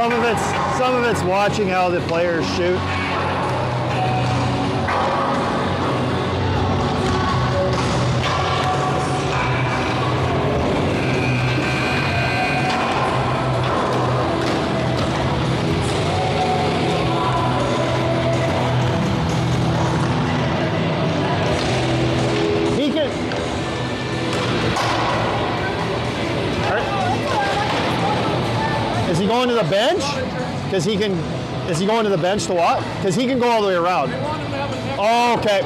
Some of it's watching how the players shoot. Is he going to the bench? Because he can. Is he going to the bench to what? Because he can go all the way around. Oh, okay.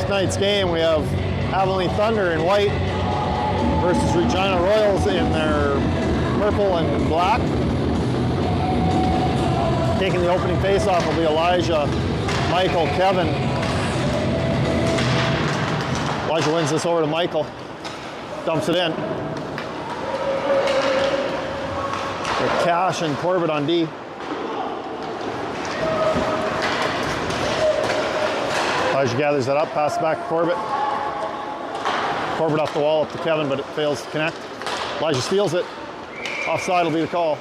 Tonight's game, we have Avonlea Thunder in white versus Regina Royals in their purple and black. Taking the opening faceoff will be Elijah, Michael, Kevin. Elijah wins this over to Michael, dumps it in. With Cash and Corbett on D. Elijah gathers that up, passes back to Corbett. Corbett off the wall up to Kevin, but it fails to connect. Elijah steals it. Offside will be the call.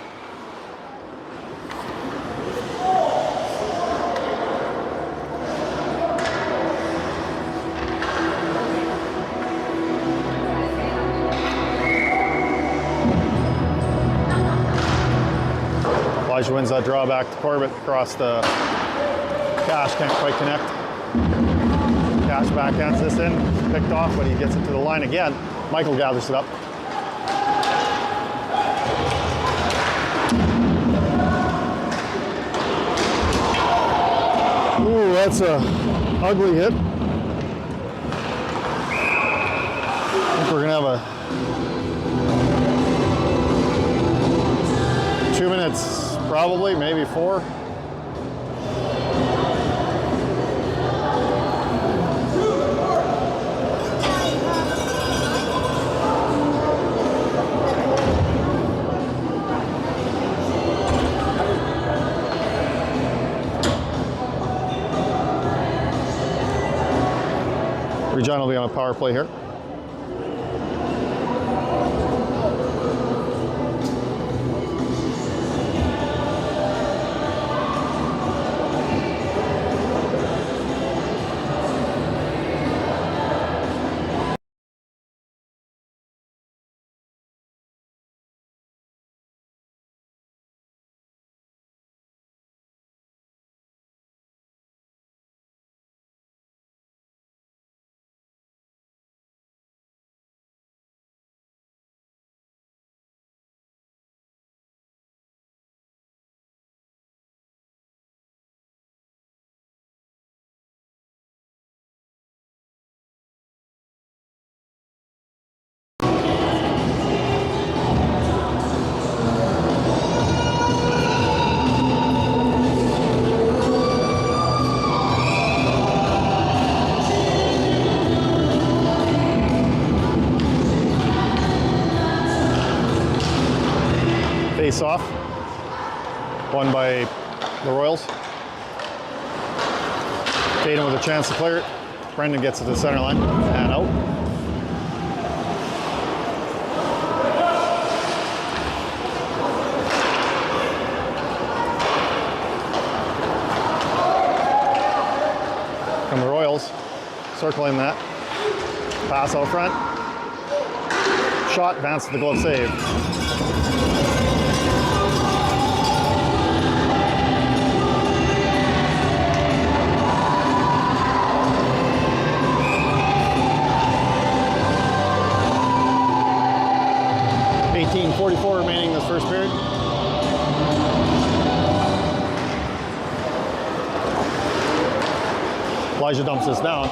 Elijah wins that draw back to Corbett across the Cash, can't quite connect. Cash backhands this in, picked off, but he gets it to the line again. Michael gathers it up. Ooh, that's a ugly hit. I think we're gonna have a 2 minutes, probably, maybe 4. Regina will be on a power play here. Face off, won by the Royals. Tatum with a chance to clear it. Brendan gets it to the center line and out. From the Royals, circling that. Pass out front. Shot, advance to the glove save. Elijah dumps this down.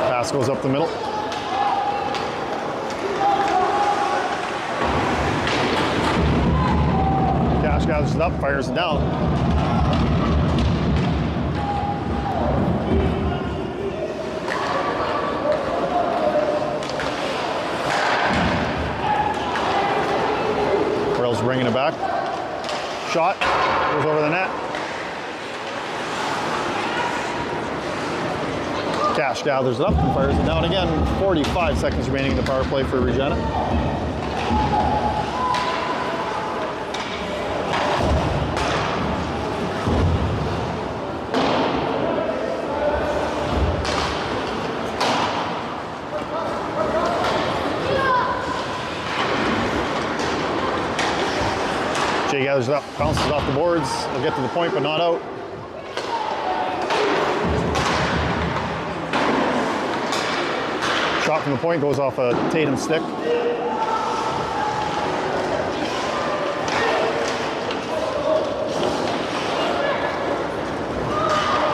Pass goes up the middle. Cash gathers it up, fires it down. Rail's bringing it back. Shot, goes over the net. Cash gathers it up and fires it down again. 45 seconds remaining in the power play for Regina. Jay gathers it up, bounces off the boards. They'll get to the point, but not out. Shot from the point goes off a Tatum stick.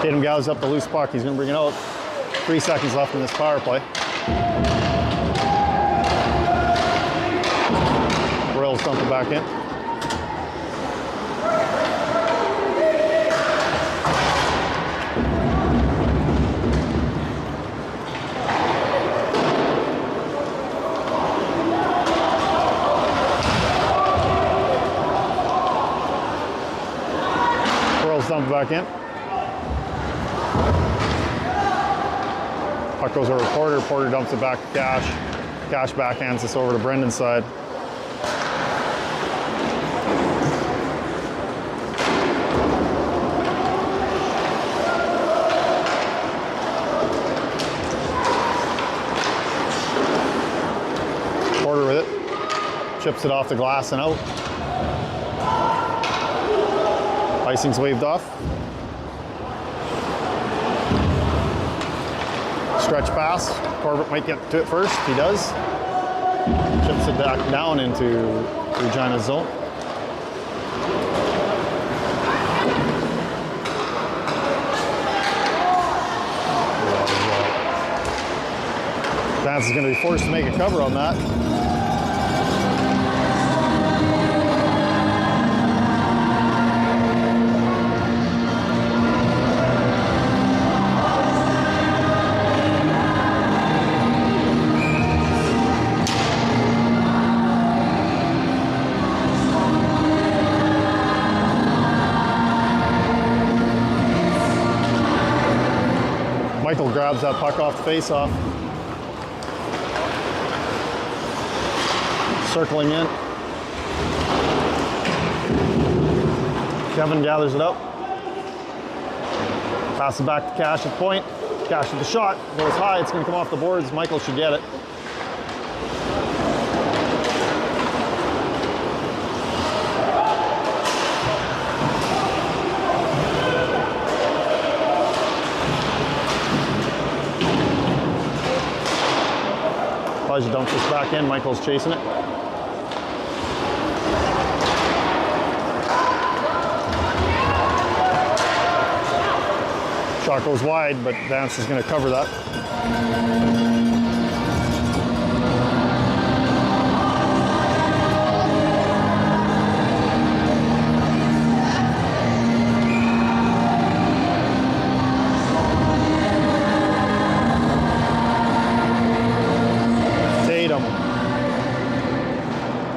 Tatum gathers up the loose puck. He's going to bring it out. 3 seconds left in this power play. Royals dump it back in. Dump it back in. Puck goes over to Porter. Porter dumps it back to Cash. Cash backhands this over to Brendan's side. Porter with it. Chips it off the glass and out. Icing's waved off. Stretch pass. Corbett might get to it first. He does. Chips it back down into Regina's zone. Vance is going to be forced to make a cover on that. Michael grabs that puck off the face-off. Circling in. Kevin gathers it up. Passes back to Cash at point. Cash with the shot. Goes high. It's going to come off the boards. Michael should get it. Elijah dumps this back in. Michael's chasing it. Shot goes wide, but Vance is going to cover that.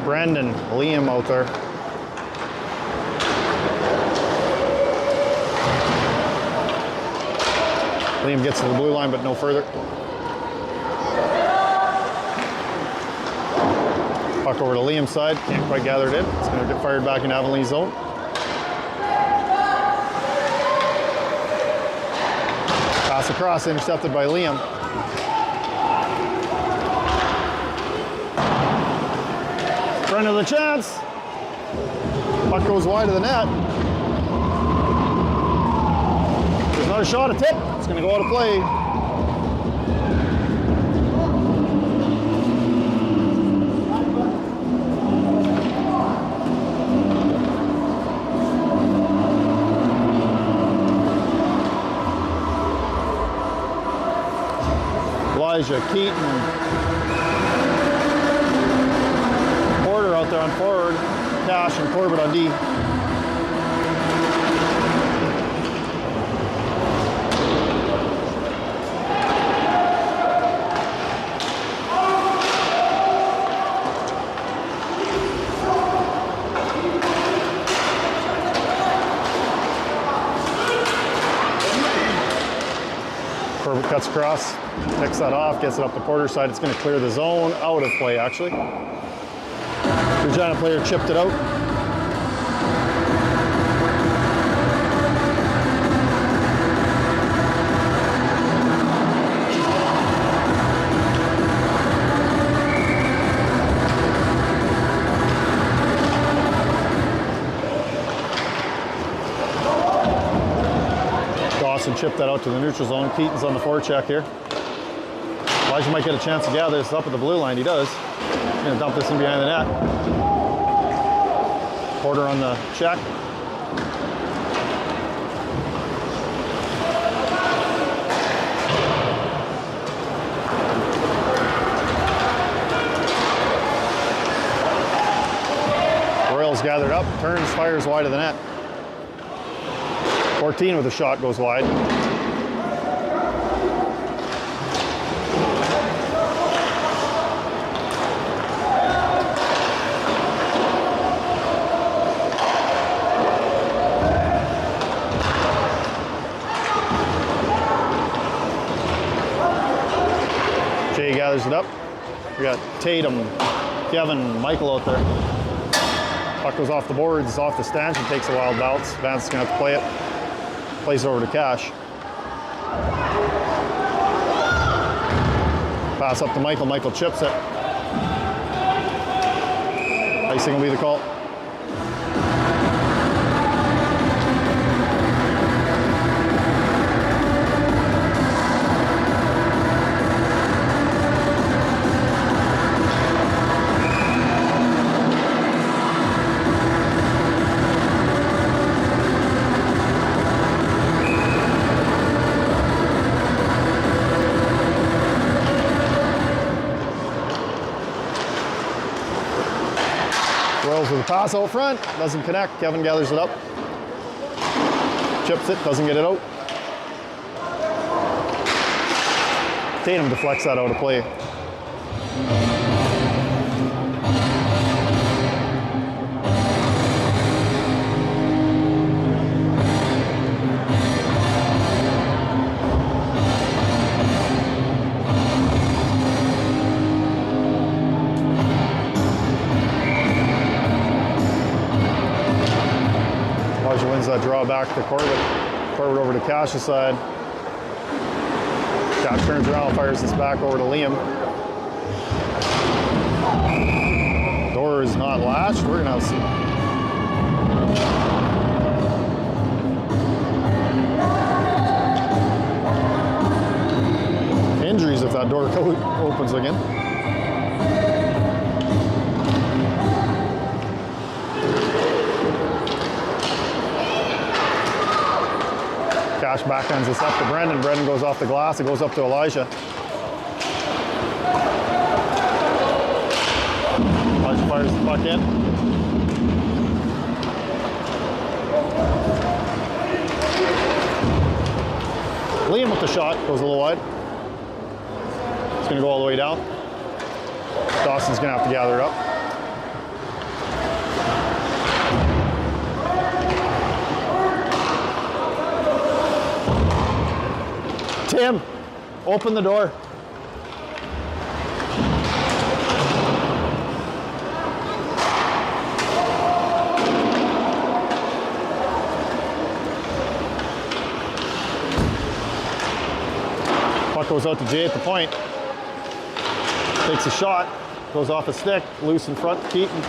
Brendan, Liam out there. Liam gets to the blue line, but no further. Puck over to Liam's side, can't quite gather it in. It's going to get fired back in Avonlea's zone. Pass across, intercepted by Liam. Front of the chance. Puck goes wide of the net. There's another shot, a tip. It's going to go out of play. Elijah, Keaton, Porter out there on forward, Cash and Corbett on D. Corbett cuts across, picks that off, gets it up the Porter's side. It's going to clear the zone, out of play actually. Regina player chipped it out. Dawson chipped that out to the neutral zone. Keaton's on the forecheck here. Elijah might get a chance to gather this up at the blue line. He does. He's going to dump this in behind the net. Porter on the check. Royals gathered up, turns, fires wide of the net. 14 with a shot goes wide. Jay gathers it up. We got Tatum, Kevin, Michael out there. Puck goes off the boards, off the stanchion, takes a wild bounce. Vance is going to have to play it. Plays it over to Cash. Pass up to Michael. Michael chips it. Icing will be the call. Royals with a pass out front, doesn't connect. Kevin gathers it up, chips it, doesn't get it out. Tatum deflects that out of play. Wins that draw back to Corbett. Corbett over to Cash's side. Cash turns around, fires this back over to Liam. Door is not latched. We're going to have some injuries if that door opens again. Cash backhands this up to Brendan. Brendan goes off the glass. It goes up to Elijah. Elijah fires the puck in. Liam with the shot. Goes a little wide. It's going to go all the way down. Dawson's going to have to gather it up. Tim, open the door. Puck goes out to Jay at the point. Takes a shot, goes off a stick, loose in front to Keaton.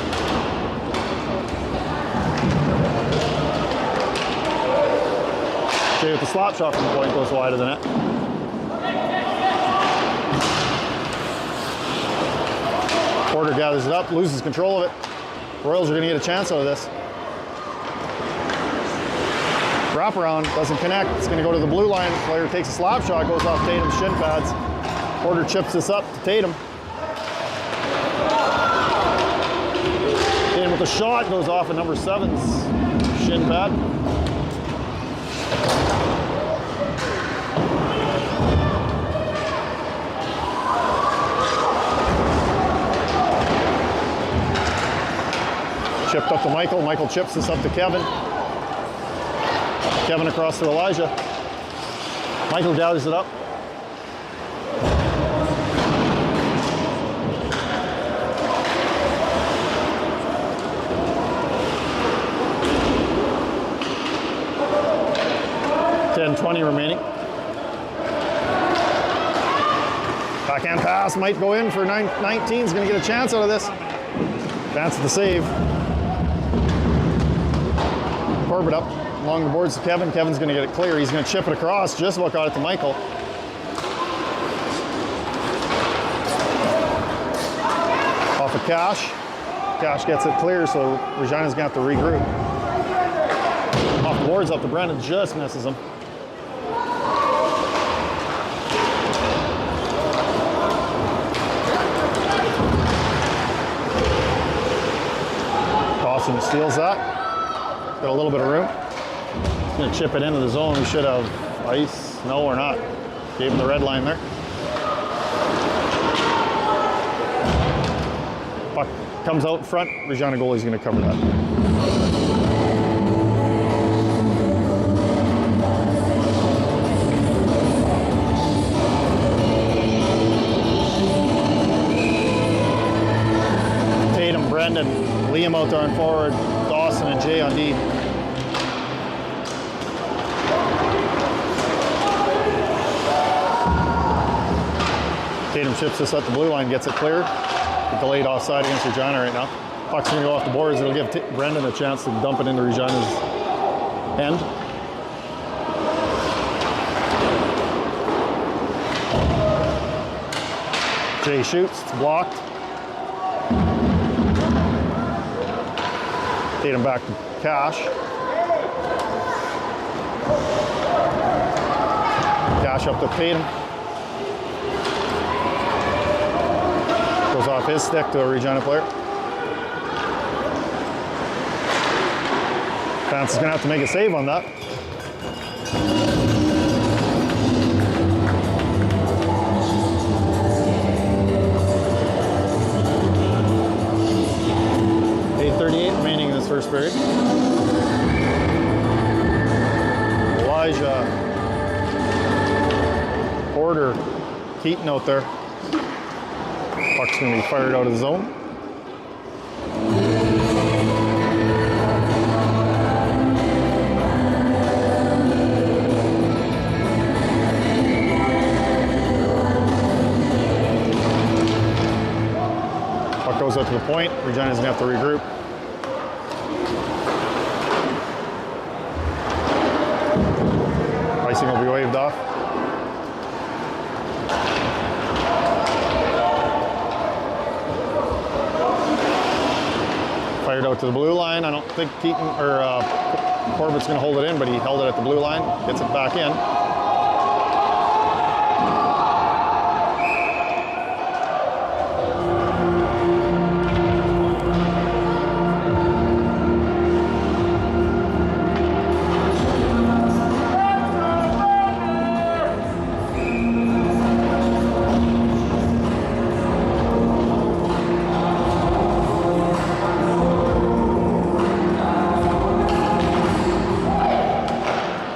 Jay with the slap shot from the point goes wide of the net. Porter gathers it up, loses control of it. Royals are going to get a chance out of this. Wraparound, doesn't connect. It's going to go to the blue line. Player takes a slap shot, goes off Tatum's shin pads. Porter chips this up to Tatum. Tatum with a shot, goes off at number 7's shin pad. Chipped up to Michael. Michael chips this up to Kevin. Kevin across to Elijah. Michael gathers it up. .20 remaining. Backhand pass might go in for 19. Is going to get a chance out of this. That's the save. Corbett up along the boards to Kevin. Kevin's going to get it clear. He's going to chip it across. Just about got it to Michael. Off of Cash. Cash gets it clear, so Regina's going to have to regroup. Off the boards up to Brendan. Just misses him. Dawson steals that. Got a little bit of room. He's going to chip it into the zone. We should have ice. No, we're not. Gave him the red line there. Puck comes out in front. Regina goalie's going to cover that. Tatum, Brendan, Liam out there on forward. Dawson and Jay on D. Tatum chips this at the blue line, gets it cleared. Delayed offside against Regina right now. Puck's going to go off the boards. It'll give Brendan a chance to dump it into Regina's end. Jay shoots, it's blocked. Tatum back to Cash. Cash up to Tatum. Goes off his stick to a Regina player. Vance is going to have to make a save on that. Remaining in this first period. Elijah, Porter, Keaton out there. Puck's going to be fired out of the zone. Puck goes out to the point. Regina's going to have to regroup. Icing will be waved off. Fired out to the blue line. I don't think Keaton or Corbett's going to hold it in, but he held it at the blue line. Gets it back in.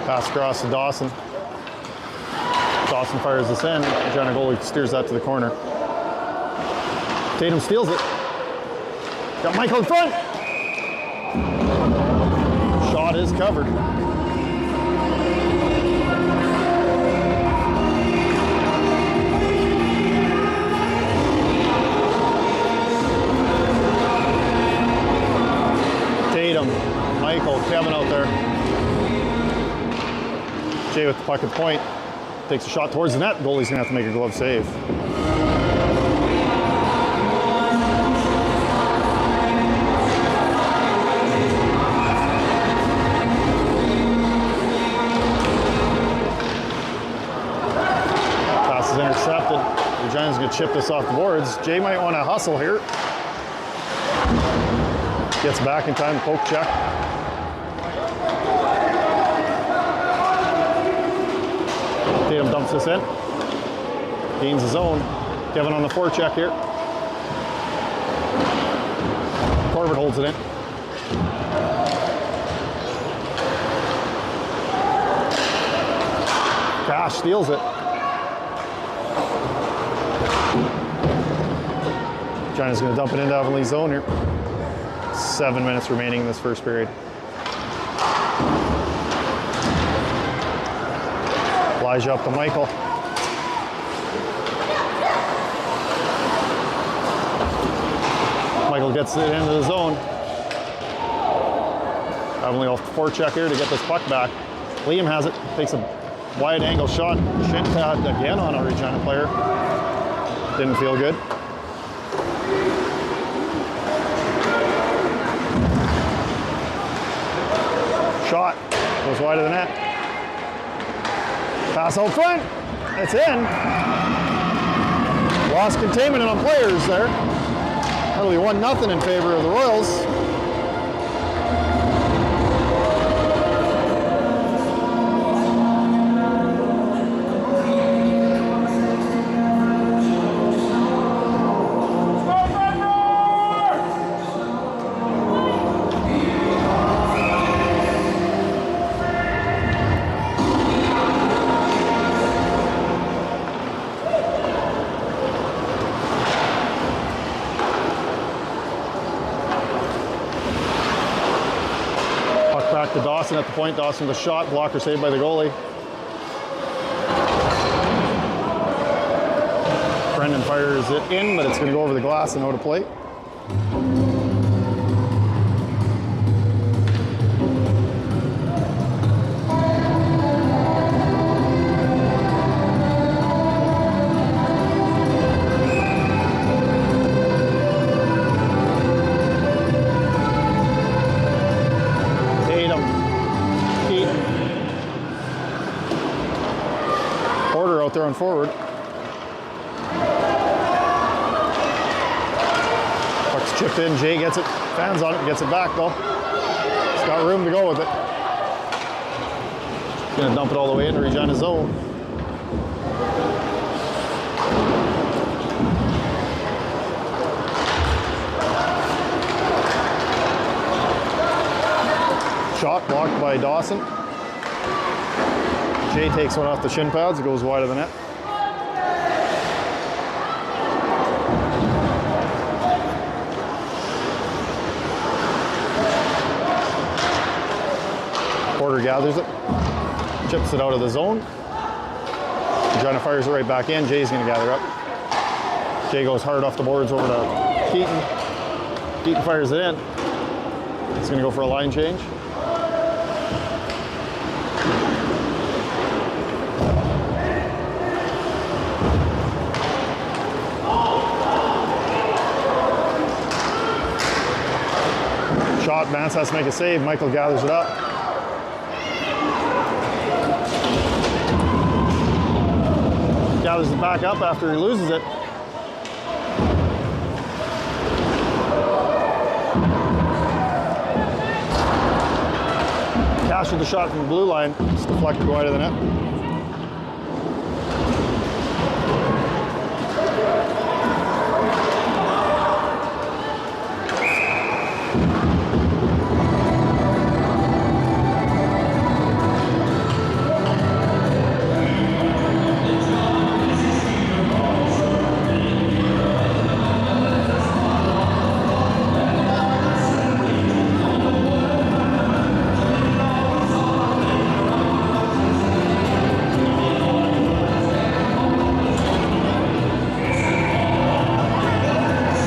Pass across to Dawson. Dawson fires this in. Regina goalie steers that to the corner. Tatum steals it. Got Michael in front. Shot is covered. Tatum, Michael, Kevin out there. Jay with the puck at the point, takes a shot towards the net. Goalie's gonna have to make a glove save. Pass is intercepted. Regina's going to chip this off the boards. Jay might want to hustle here. Gets back in time, poke check. Tatum dumps this in. Gains his own. Kevin on the forecheck here. Corbett holds it in. Cash steals it. Regina's going to dump it into Avonlea's zone here. 7 minutes remaining in this first period. Elijah up to Michael. Michael gets it into the zone. Avonlea off the forecheck here to get this puck back. Liam has it, takes a wide angle shot. Shin pad again on a Regina player. Didn't feel good. Shot goes wide of the net. Pass out front. It's in. Lost containment on players there. That'll be 1-0 in favor of the Royals. Back to Dawson at the point. Dawson with a shot, blocker saved by the goalie. Brendan fires it in, but it's going to go over the glass and out of play. Out there on forward. Puck's chipped in. Jay gets it. Fans on it. Gets it back though. He's got room to go with it. He's gonna dump it all the way into Regina's zone. Shot blocked by Dawson. Jay takes one off the shin pads, it goes wide of the net. Porter gathers it, chips it out of the zone. Regina fires it right back in. Jay's going to gather up. Jay goes hard off the boards over to Keaton. Keaton fires it in. It's going to go for a line change. Shot, Vance has to make a save. Michael gathers it up. Gathers it back up after he loses it. Cash with the shot from the blue line. It's deflected wide of the net.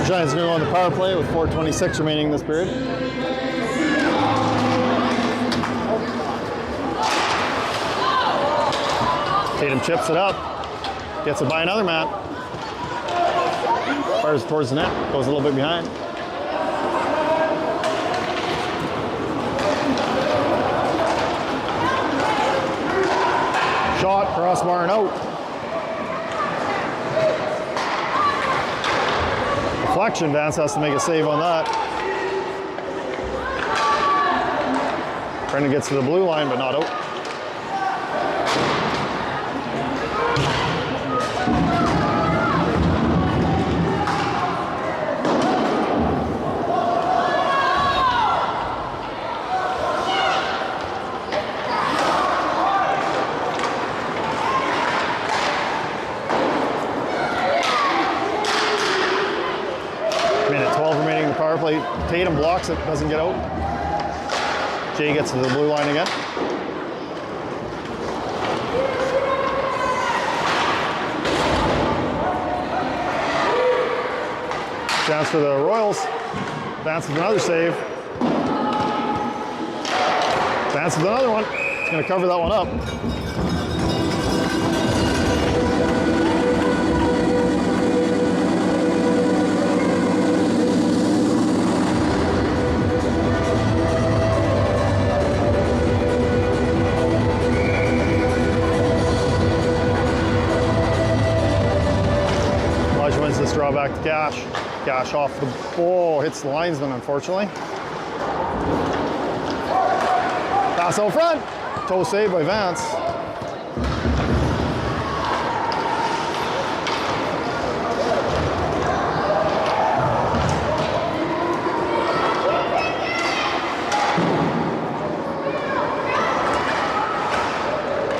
Giants going to go on the power play with 4:26 remaining in this period. Tatum chips it up, gets it by another man. Fires it towards the net, goes a little bit behind. Shot, crossbar and out. deflection. Vance has to make a save on that. Brendan gets to the blue line, but not out. Minute 12 remaining in the power play. Tatum blocks it, doesn't get out. Jay gets to the blue line again. Chance for the Royals. Vance with another save. Vance with another one. He's going to cover that one up. Wins this draw back to Cash. Cash off the ball, hits the linesman, unfortunately. Pass out front. Toe save by Vance.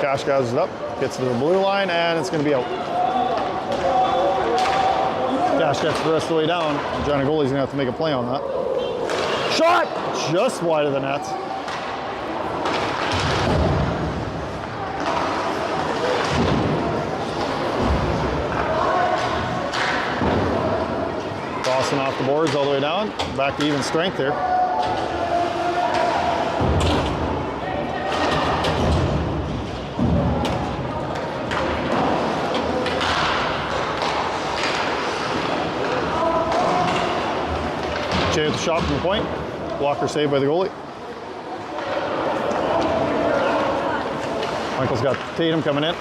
Cash gathers it up, gets to the blue line, and it's going to be out. Cash gets the rest of the way down. Johnny goalie's gonna have to make a play on that. Shot! Just wide of the net. Crossing off the boards all the way down. Back to even strength here. Jay with the shot from the point. Blocker saved by the goalie. Michael's got Tatum coming in.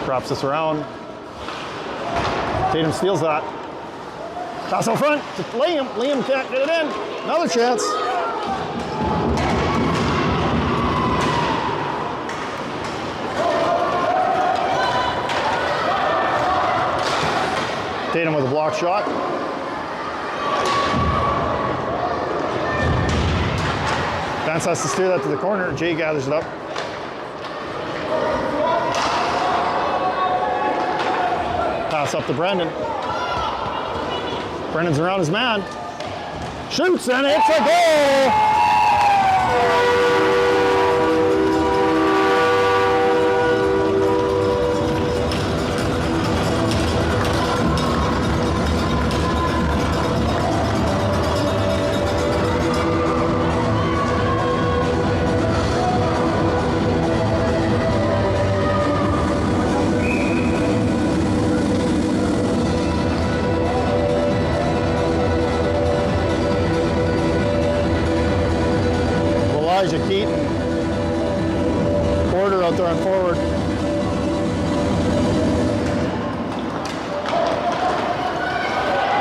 Drops this around. Tatum steals that. Pass out front to Liam. Liam can't get it in. Another chance. Tatum with a block shot. Vance has to steer that to the corner. Jay gathers it up. Pass up to Brendan. Brendan's around his man. Shoots and it's a goal! Keaton. Porter out there on forward.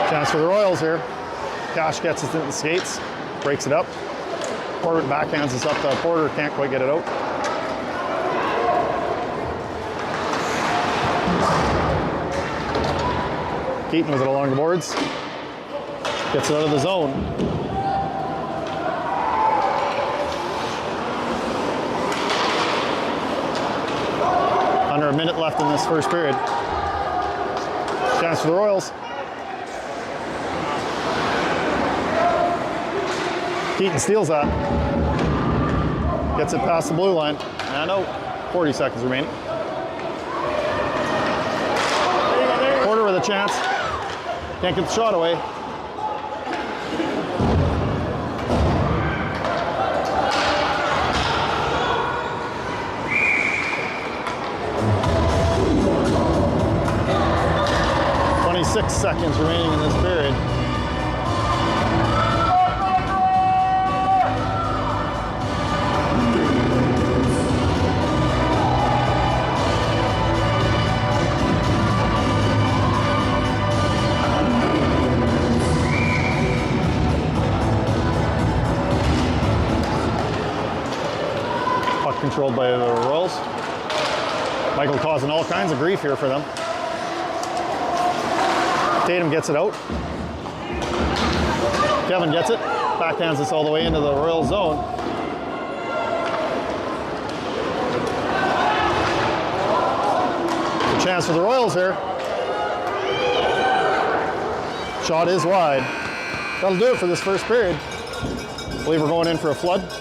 Chance for the Royals here. Cash gets it in the skates, breaks it up. Porter backhands this up to Porter, can't quite get it out. Keaton with it along the boards. Gets it out of the zone. Under a minute left in this first period. Chance for the Royals. Keaton steals that. Gets it past the blue line. And out. 40 seconds remaining. Porter with a chance. Can't get the shot away. Six seconds remaining in this period. controlled by the Royals. Michael causing all kinds of grief here for them. Tatum gets it out. Kevin gets it. Backhands this all the way into the Royal zone. Good chance for the Royals here. Shot is wide. That'll do it for this first period. I believe we're going in for a flood.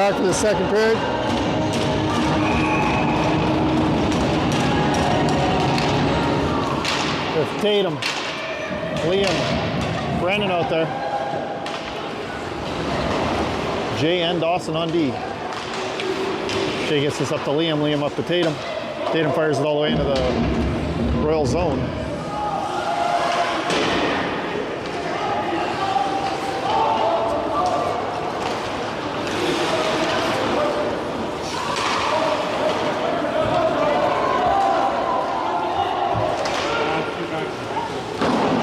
back for the second period. With Tatum, Liam, Brennan out there. Jay and Dawson on D. Jay gets this up to Liam, Liam up to Tatum. Tatum fires it all the way into the Royal zone.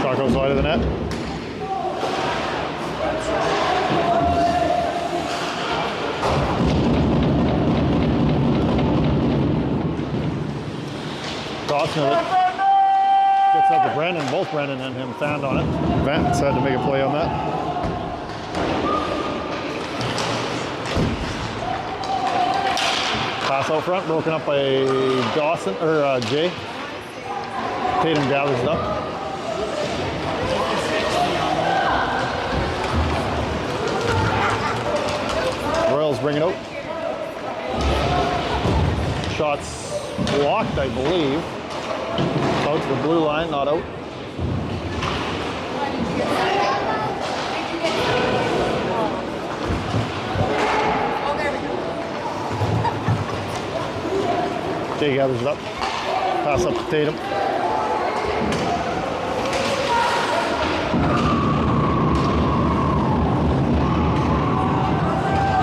Shot goes wide of the net. Dawson gets up to Brennan. Both Brennan and him fanned on it. Vance had to make a play on that. Pass out front, broken up by Dawson or Jay. Tatum gathers it up. Royals bring it out. Shots blocked, I believe. Out to the blue line, not out. Jay gathers it up. Pass up to Tatum.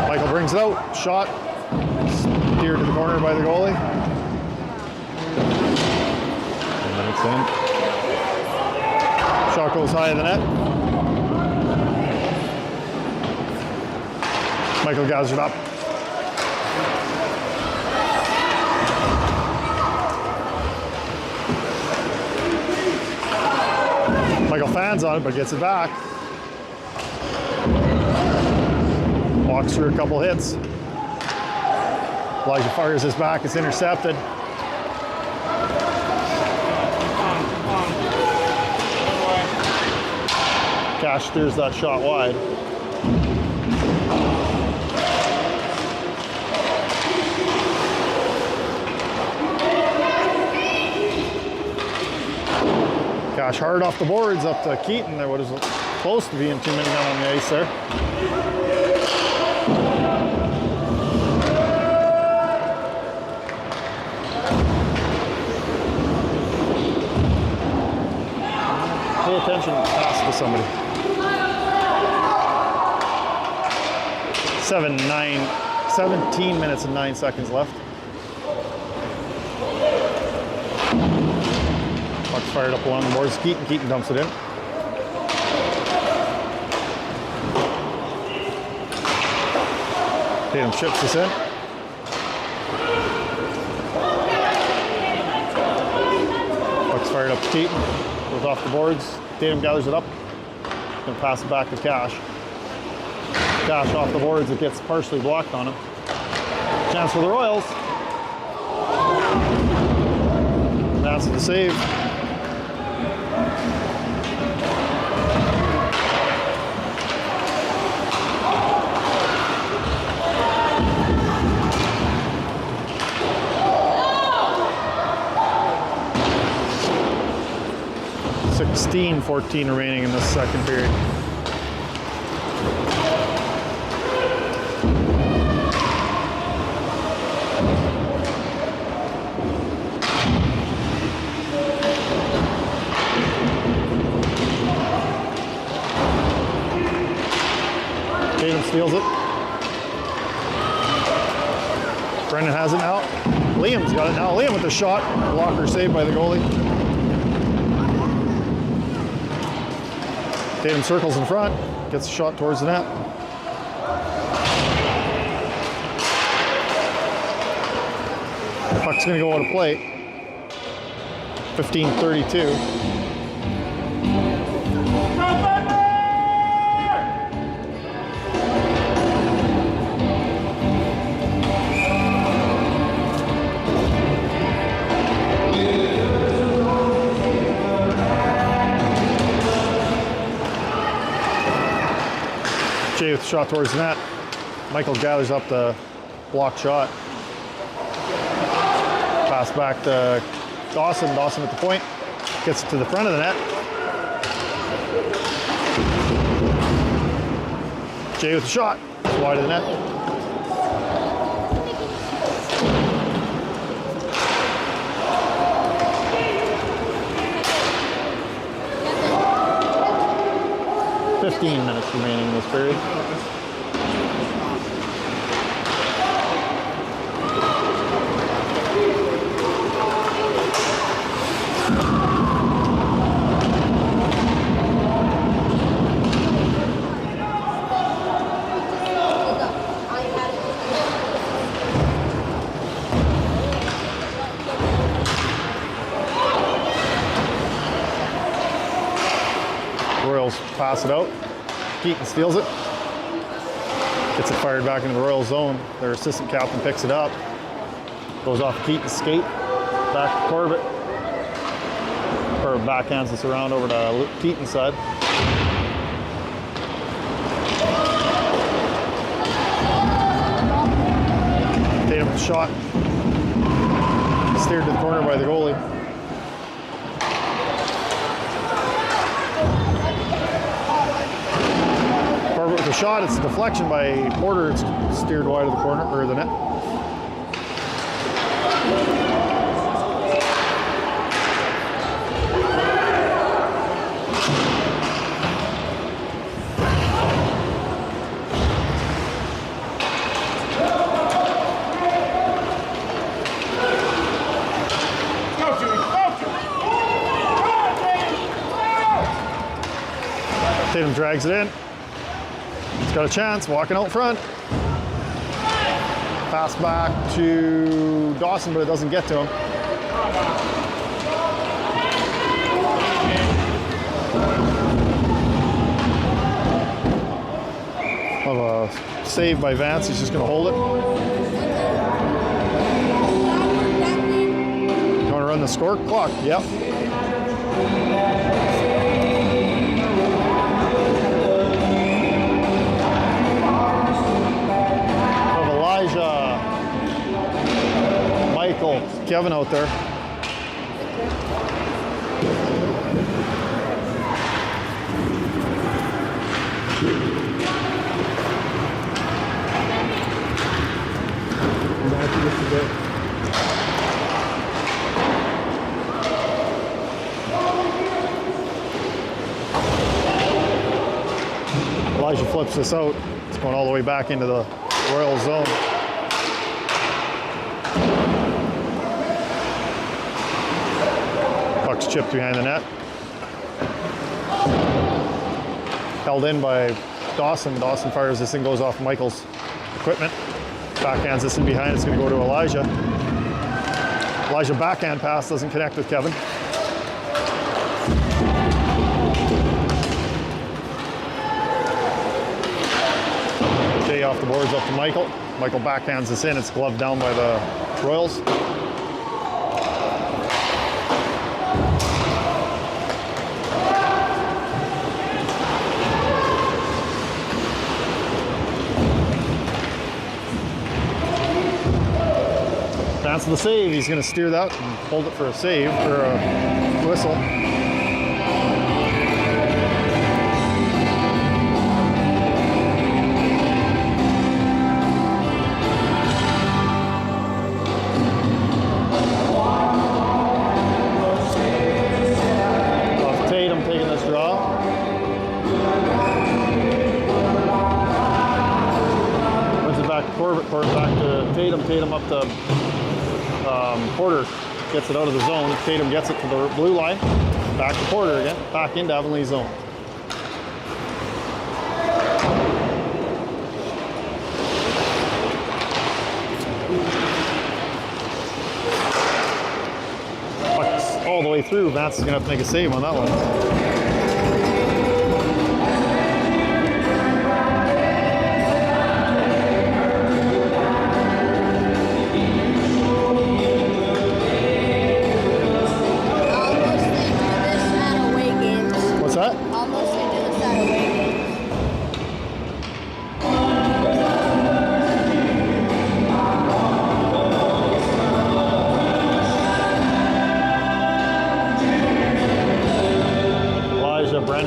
Michael brings it out. Shot. Steered to the corner by the goalie. And it's in. Shot goes high of the net. Michael gathers it up. Michael fans on it, but gets it back. Walks through a couple hits. Elijah fires this back, it's intercepted. Cash steers that shot wide. Cash hard off the boards up to Keaton. There was close to being 2 minute gun on the ice there. Pay attention, pass to somebody. 17 minutes and 9 seconds left. Puck's fired up along the boards. Keaton dumps it in. Tatum chips this in. Puck's fired up to Keaton. Goes off the boards. Tatum gathers it up. Gonna pass it back to Cash. Cash off the boards. It gets partially blocked on him. Chance for the Royals. That's the save. .14 remaining in the second period. Tatum steals it. Brendan has it now. Liam's got it now. Liam with the shot. Blocker saved by the goalie. Tatum circles in front, gets a shot towards the net. Puck's gonna go out of play. 15:32. Jay with the shot towards the net. Michael gathers up the block shot. Pass back to Dawson. Dawson at the point. Gets it to the front of the net. Jay with the shot. It's wide of the net. "15 minutes remaining in this period." Royals pass it out. Keaton steals it. Gets it fired back into the Royal zone. Their assistant captain picks it up. Goes off Keaton's skate. Back to Corbett. Or backhands this around over to Keaton's side. Tatum with the shot. Steered to the corner by the goalie. With the shot, it's a deflection by Porter. It's steered wide of the corner or the net. Tatum drags it in. He's got a chance, walking out front. Pass back to Dawson, but it doesn't get to him. Of a save by Vance, he's just going to hold it. You want to run the score clock? Yep. Michael, Kevin out there. Elijah flips this out. It's going all the way back into the Royal zone. Puck's chipped behind the net. Held in by Dawson. Dawson fires this thing, goes off Michael's equipment. Backhands this in behind. It's going to go to Elijah. Elijah backhand pass doesn't connect with Kevin. Jay off the boards up to Michael. Michael backhands this in. It's gloved down by the Royals. That's the save. He's going to steer that and hold it for a save, or a whistle. Off Tatum taking this draw. Runs it back to Corbett. Corbett back to Tatum. Tatum up to Porter, gets it out of the zone. Tatum gets it to the blue line. Back to Porter again. Back into Avonlea zone. Puck's all the way through. Vance is going to have to make a save on that one.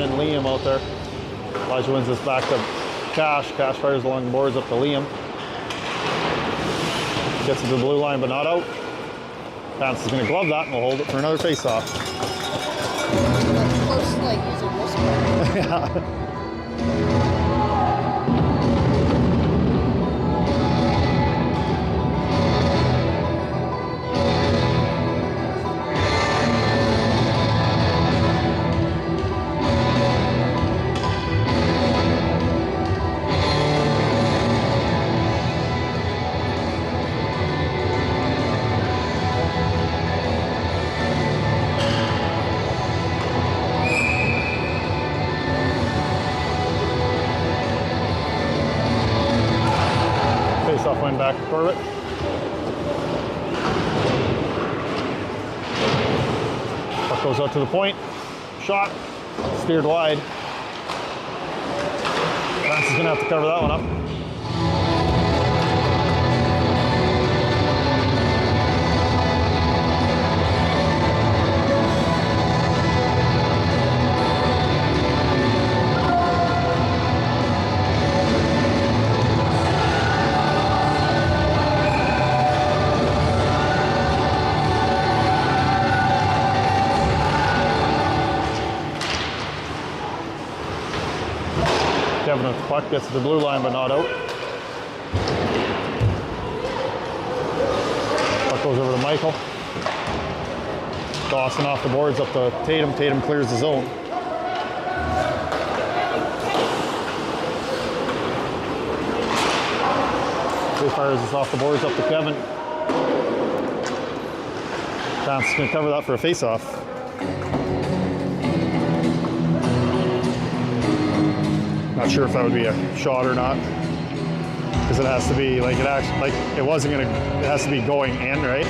and Liam out there. Elijah wins this back to Cash. Cash fires along the boards up to Liam. Gets it to the blue line, but not out. Vance is going to glove that, and we'll hold it for another face-off. That's close to like using whisper. Yeah. Face-off went back to Corbett. Puck goes out to the point. Shot. Steered wide. Vance is going to have to cover that one up. Kevin with the puck, gets to the blue line but not out. Puck goes over to Michael. Dawson off the boards up to Tatum. Tatum clears the zone. He fires this off the boards up to Kevin. Vance is going to cover that for a face-off. Not sure if that would be a shot or not, because it has to be like it actually like it wasn't gonna. It has to be going in, right?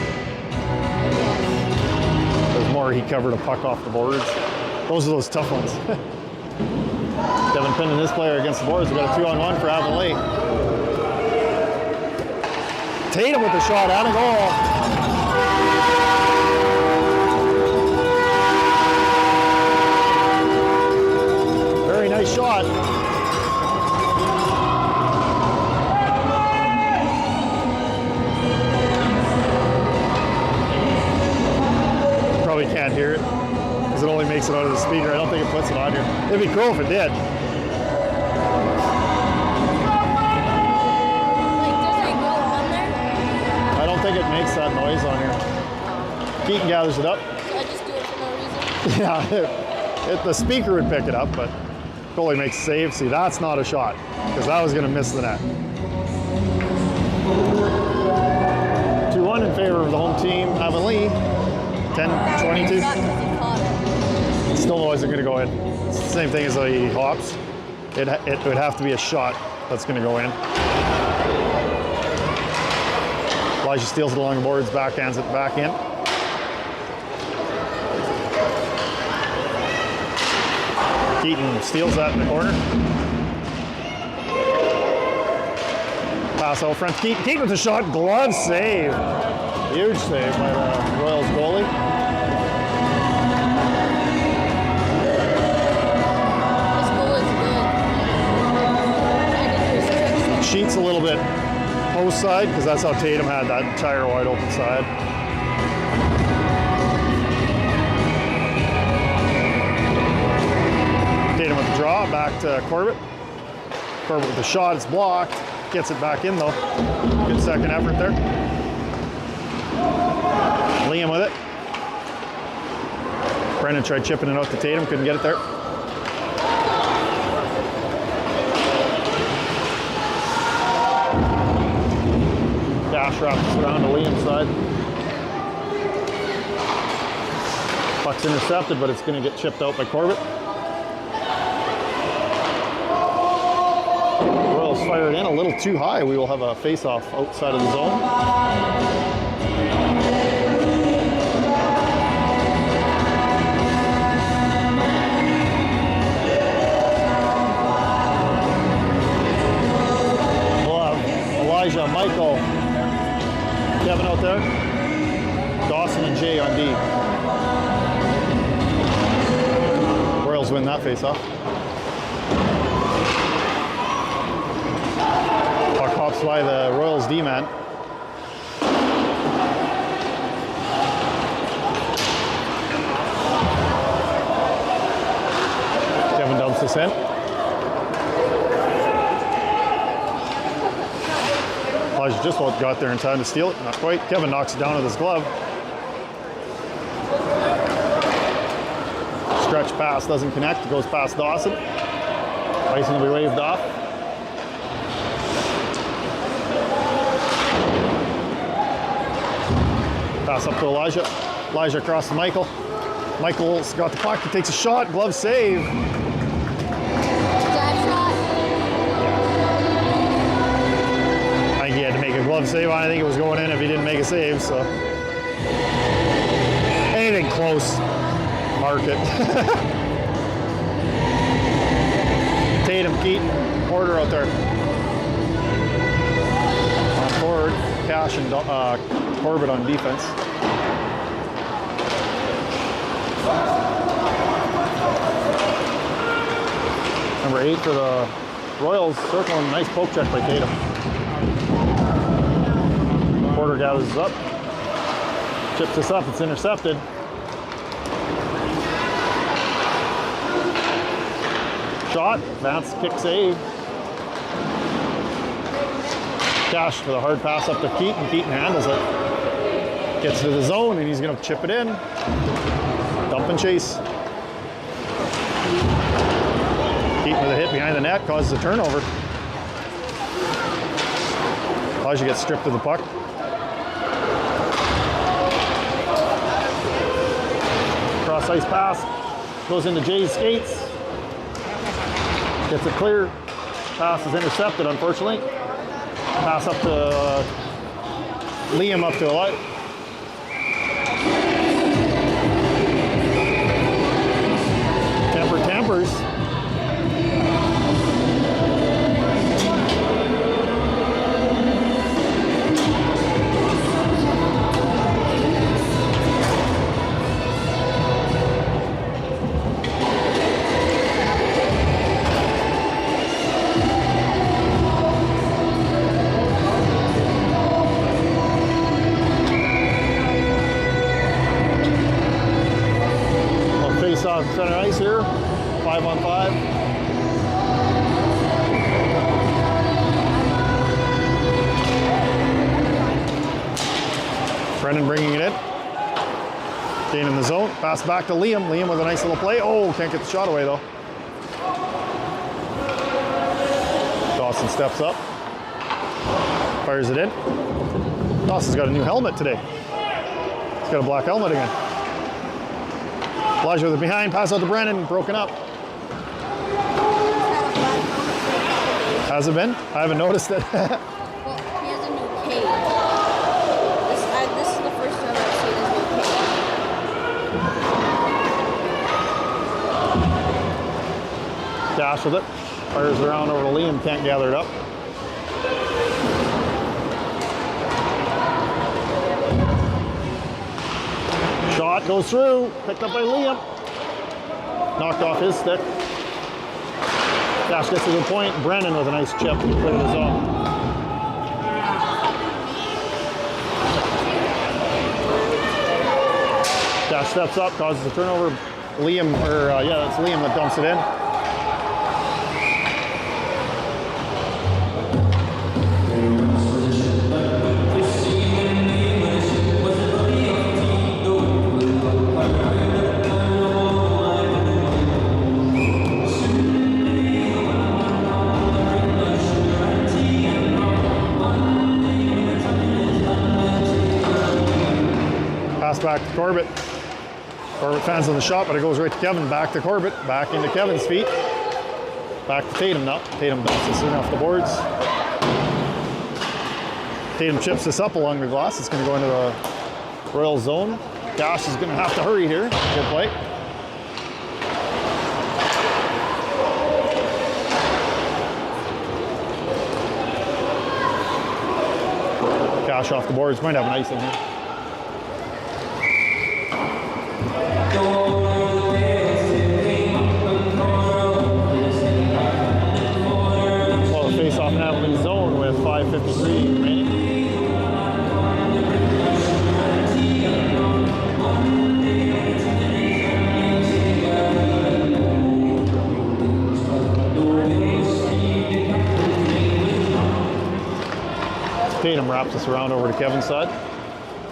There's more. He covered a puck off the boards. Those are those tough ones. Kevin pinning his player against the boards. We got a 2-on-1 for Avonlea. Tatum with the shot and a goal. Very nice shot. Probably can't hear it because it only makes it out of the speaker. I don't think it puts it on here. It'd be cool if it did. Like, does it go on there? I don't think it makes that noise on here. Keaton gathers it up. So I just do it for no reason? Yeah, the speaker would pick it up, but goalie makes a save. See, that's not a shot because that was going to miss the net. 2-1 in favor of the home team, Avonlea. 10-22. Still wasn't going to go in. It's the same thing as the hops. It would have to be a shot that's going to go in. Elijah steals it along the boards, backhands it back in. Keaton steals that in the corner. Pass out front. Keaton with the shot, glove save. Huge save by the Royals goalie. This goal is good. Sheets a little bit post side because that's how Tatum had that entire wide open side. Tatum with the draw, back to Corbett. Corbett with the shot, it's blocked. Gets it back in though. Good second effort there. Liam with it. Brennan tried chipping it out to Tatum, couldn't get it there. Dash wraps around to Liam's side. Puck's intercepted, but it's going to get chipped out by Corbett. Royals fire it in a little too high. We will have a face-off outside of the zone. Michael, Kevin out there, Dawson and Jay on D. Royals win that face-off. Puck hops by the Royals D-man. Kevin dumps this in. Elijah just about got there in time to steal it. Not quite. Kevin knocks it down with his glove. Stretch pass doesn't connect. It goes past Dawson. Icing will be waved off. Pass up to Elijah. Elijah across to Michael. Michael's got the puck. He takes a shot. Glove save. I think he had to make a glove save. I think it was going in if he didn't make a save. So anything close, mark it. Tatum, Keaton, Porter out there. On forward, Cash and Corbett on defense. Number 8 for the Royals, circling. Nice poke check by Tatum. Porter gathers this up. Chips this up, it's intercepted. Shot, Vance kick save. Cash for the hard pass up to Keaton. Keaton handles it. Gets to the zone and he's gonna chip it in. Dump and chase. Keaton with a hit behind the net causes a turnover. Elijah gets stripped of the puck. Cross ice pass. Goes into Jay's skates. Gets it clear. Pass is intercepted, unfortunately. Pass up to Liam up to Elijah. Tampers. Face off center ice here, 5-on-5. Brennan bringing it in. Staying in the zone. Pass back to Liam. Liam with a nice little play. Oh, can't get the shot away though. Dawson steps up. Fires it in. Dawson's got a new helmet today. He's got a black helmet again. Elijah with it behind, pass out to Brennan, broken up. Has it been? I haven't noticed it. Well, he has a new cage. This is the first time I've seen his new cage. Dash with it. Fires around over to Liam, can't gather it up. Shot goes through, picked up by Liam. Knocked off his stick. Dash gets to the point. Brennan with a nice chip to clear the zone. Dash steps up, causes a turnover. Liam, that's Liam that dumps it in. Back to Corbett. Corbett fans on the shot, but it goes right to Kevin. Back to Corbett. Back into Kevin's feet. Back to Tatum now. Tatum dumps this in off the boards. Tatum chips this up along the glass. It's going to go into the Royal zone. Dash is going to have to hurry here. Good play. Cash off the boards. Might have an ice in here. wraps us around over to Kevin's side.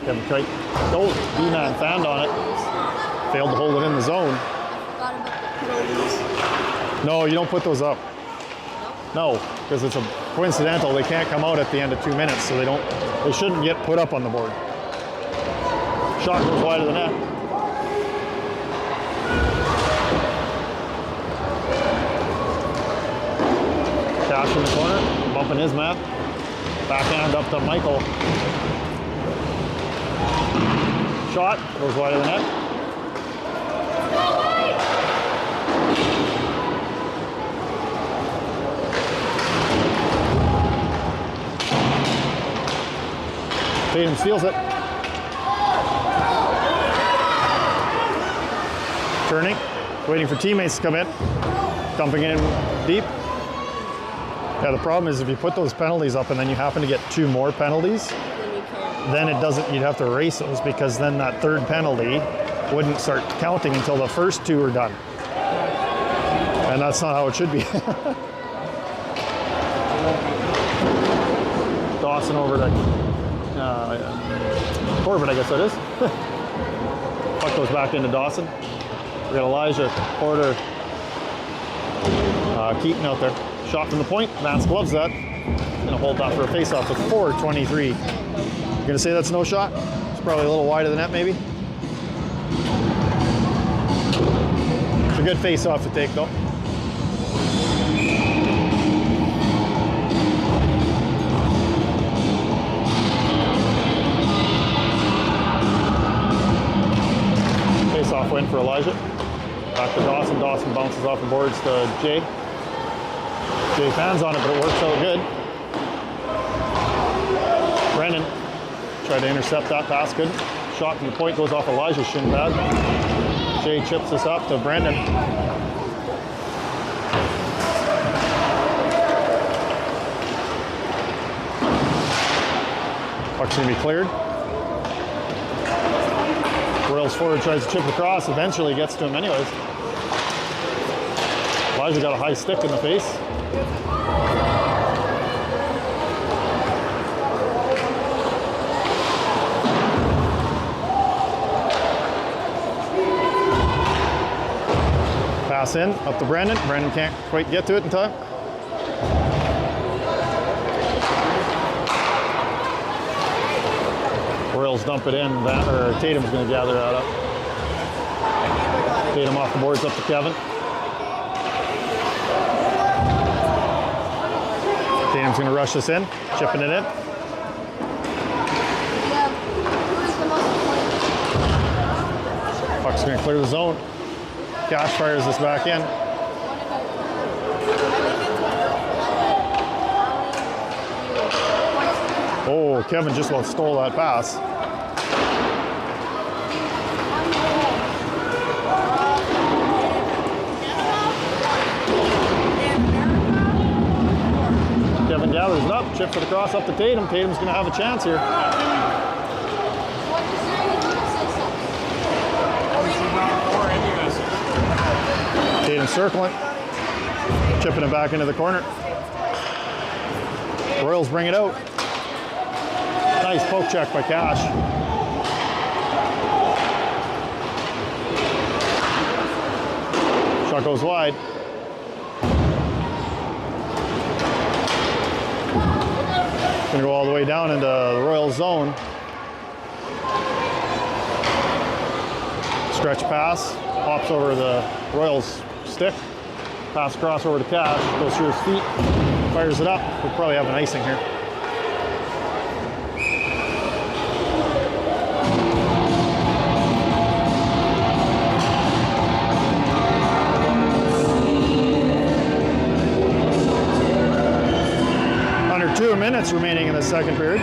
Kevin Kite. Oh, D-man fanned on it. Failed to hold it in the zone. I forgot about the penalties. No, you don't put those up. No, because it's a coincidental. They can't come out at the end of 2 minutes, so they shouldn't get put up on the board. Shot goes wide of the net. Cash in the corner, bumping his mat. Backhand up to Michael. Shot goes wide of the net. Tatum steals it. Turning, waiting for teammates to come in. Dumping in deep. Yeah, the problem is if you put those penalties up and then you happen to get 2 more penalties, then it doesn't, you'd have to erase those because then that third penalty wouldn't start counting until the first 2 are done. And that's not how it should be. Dawson over to Corbett, I guess that is. Puck goes back into Dawson. We got Elijah, Porter, Keaton out there. Shot from the point. Vance gloves that. Gonna hold that for a face-off with 4:23. You're gonna say that's no shot? It's probably a little wide of the net, maybe. It's a good face-off to take, though. Face-off win for Elijah. Back to Dawson. Dawson bounces off the boards to Jay. Jay fans on it, but it works out good. Brennan tried to intercept that pass, good. Shot from the point goes off Elijah's shin pad. Jay chips this up to Brendan. Puck's gonna be cleared. Royals forward tries to chip across, eventually gets to him anyways. Elijah got a high stick in the face. Pass in, up to Brandon. Brandon can't quite get to it in time. Royals dump it in, Tatum's going to gather that up. Tatum off the boards up to Kevin. Tatum's going to rush this in, chipping it in. Puck's going to clear the zone. Cash fires this back in. Oh, Kevin just about stole that pass. Kevin gathers it up, chips it across up to Tatum. Tatum's going to have a chance here. Tatum circling, chipping it back into the corner. Royals bring it out. Nice poke check by Cash. Shot goes wide. Gonna go all the way down into the Royals zone. Stretch pass, hops over the Royals stick, pass across over to Cash, goes through his feet, fires it up. We'll probably have an icing here. Under 2 minutes remaining in the second period.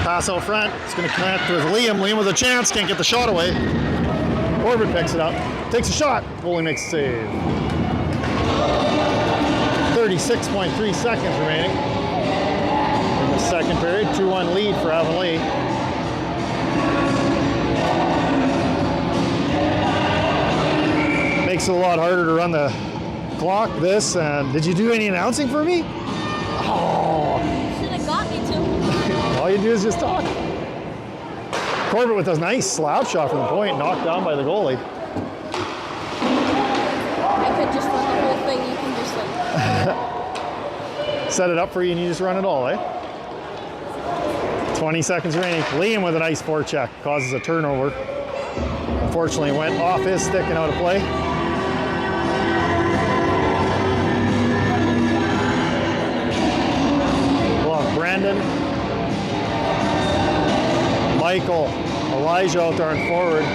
Pass out front. It's going to connect with Liam. Liam with a chance. Can't get the shot away. Corbett picks it up. Takes a shot. Goalie makes a save. 36.3 seconds remaining in the second period. 2-1 lead for Avonlea. Makes it a lot harder to run the clock. This and did you do any announcing for me? Oh. Should have got me to. All you do is just talk. Corbett with a nice slap shot from the point, knocked down by the goalie. I could just run the whole thing. You can just like. Set it up for you and you just run it all, eh? 20 seconds remaining. Liam with a nice forecheck, causes a turnover. Unfortunately went off his stick and out of play. We'll have Brandon, Michael, Elijah out there on forward.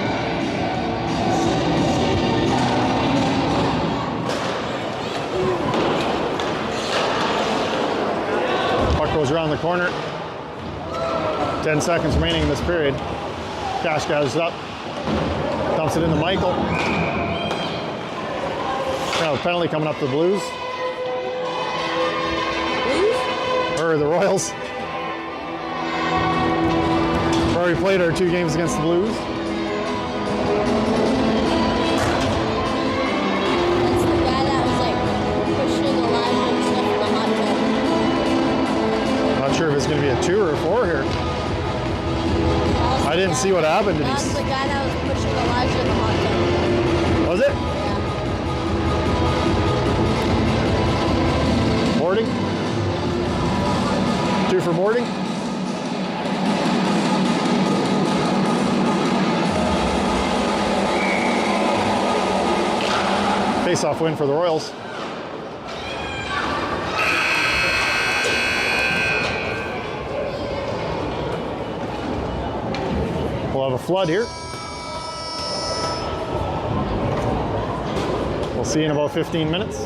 Puck goes around the corner. 10 seconds remaining in this period. Cash gathers it up. Dumps it into Michael. Now a penalty coming up to the Blues. Blues? Or the Royals. We've already played our 2 games against the Blues. That's the guy that was like pushing the line and stuff in the hot tub. Not sure if it's going to be a 2 or a 4 here. I didn't see what happened. Did That was he? the guy that was pushing Elijah in the hot tub. Was it? Yeah. Boarding? 2 for boarding? Face-off win for the Royals. We'll have a flood here. We'll see you in about 15 minutes.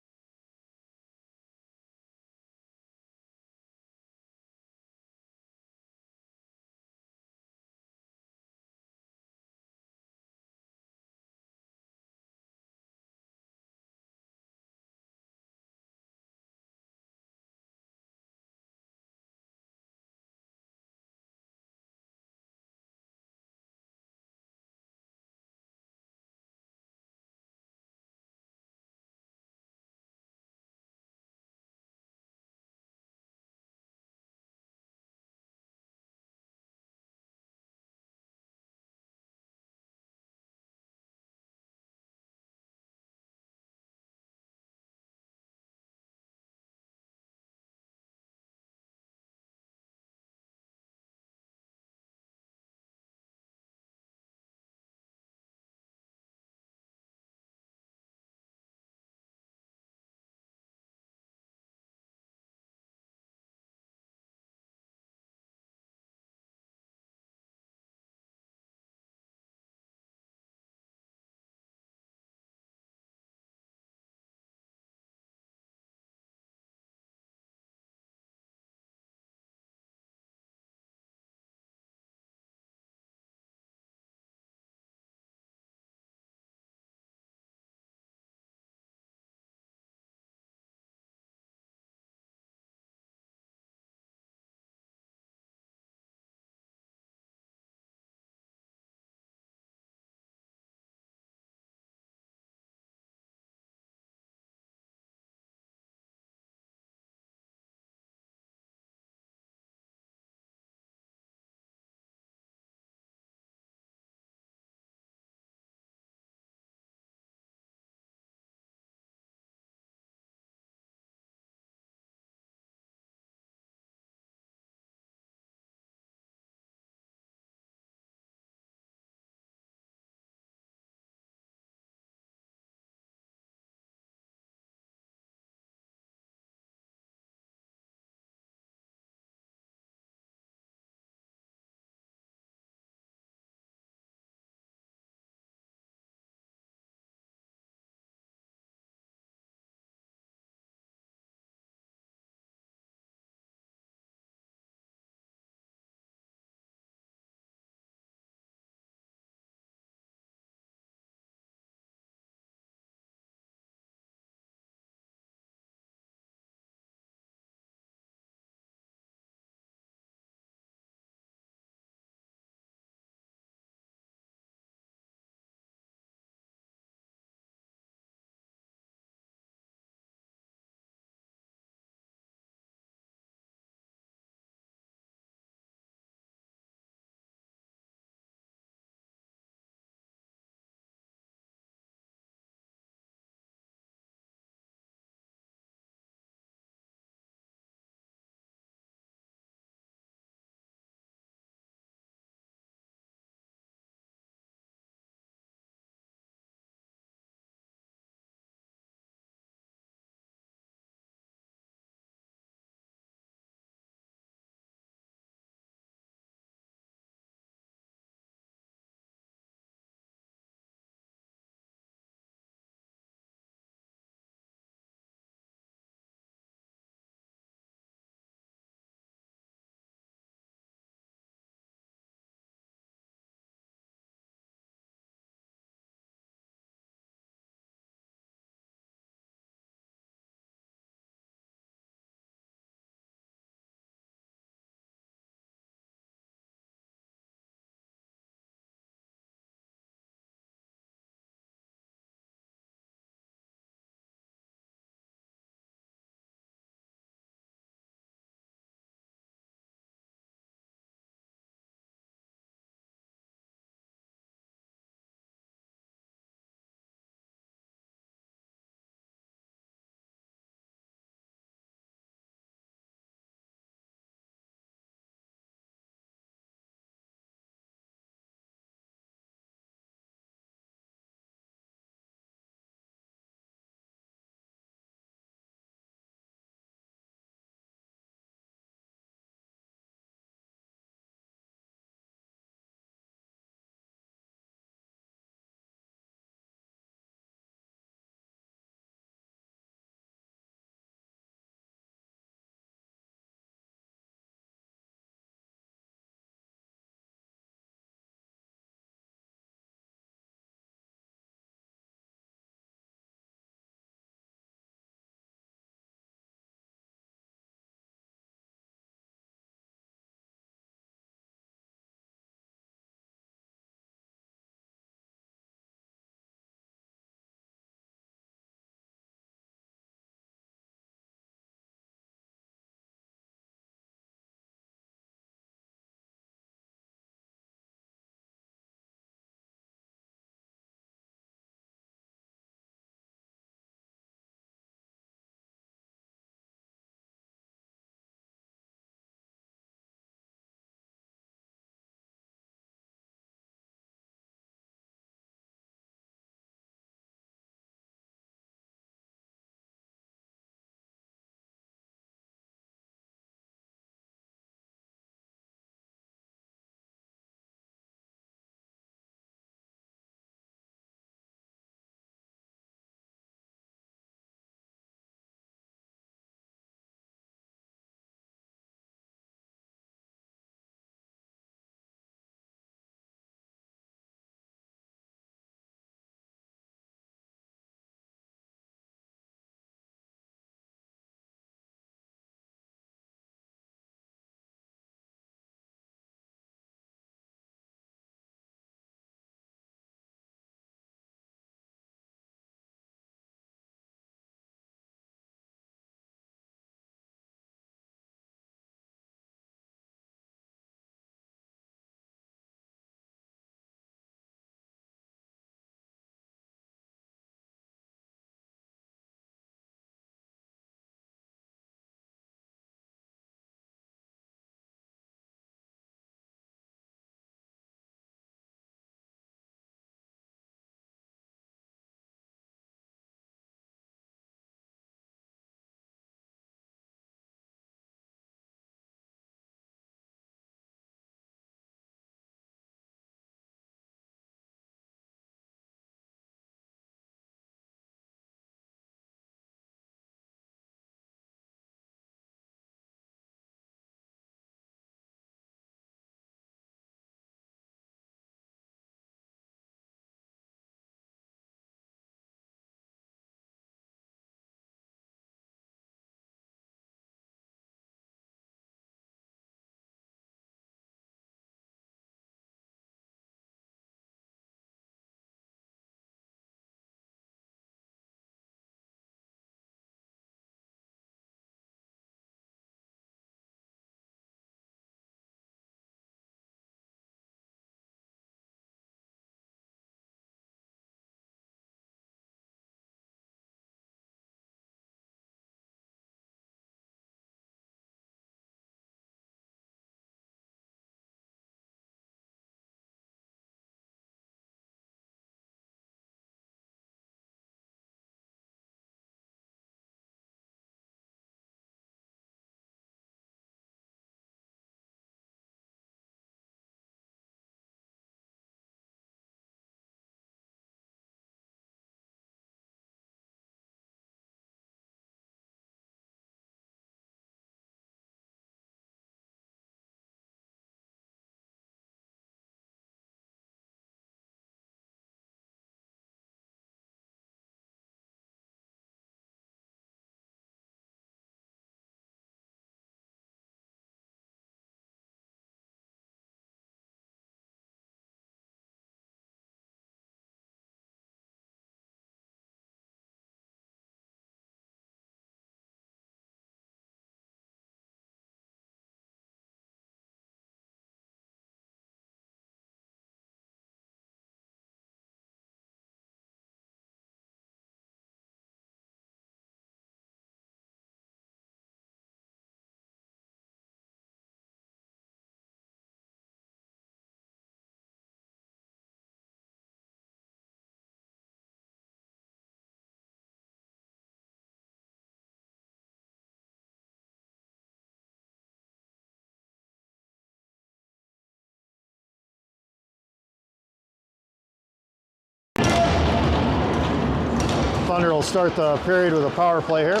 Thunder will start the period with a power play here.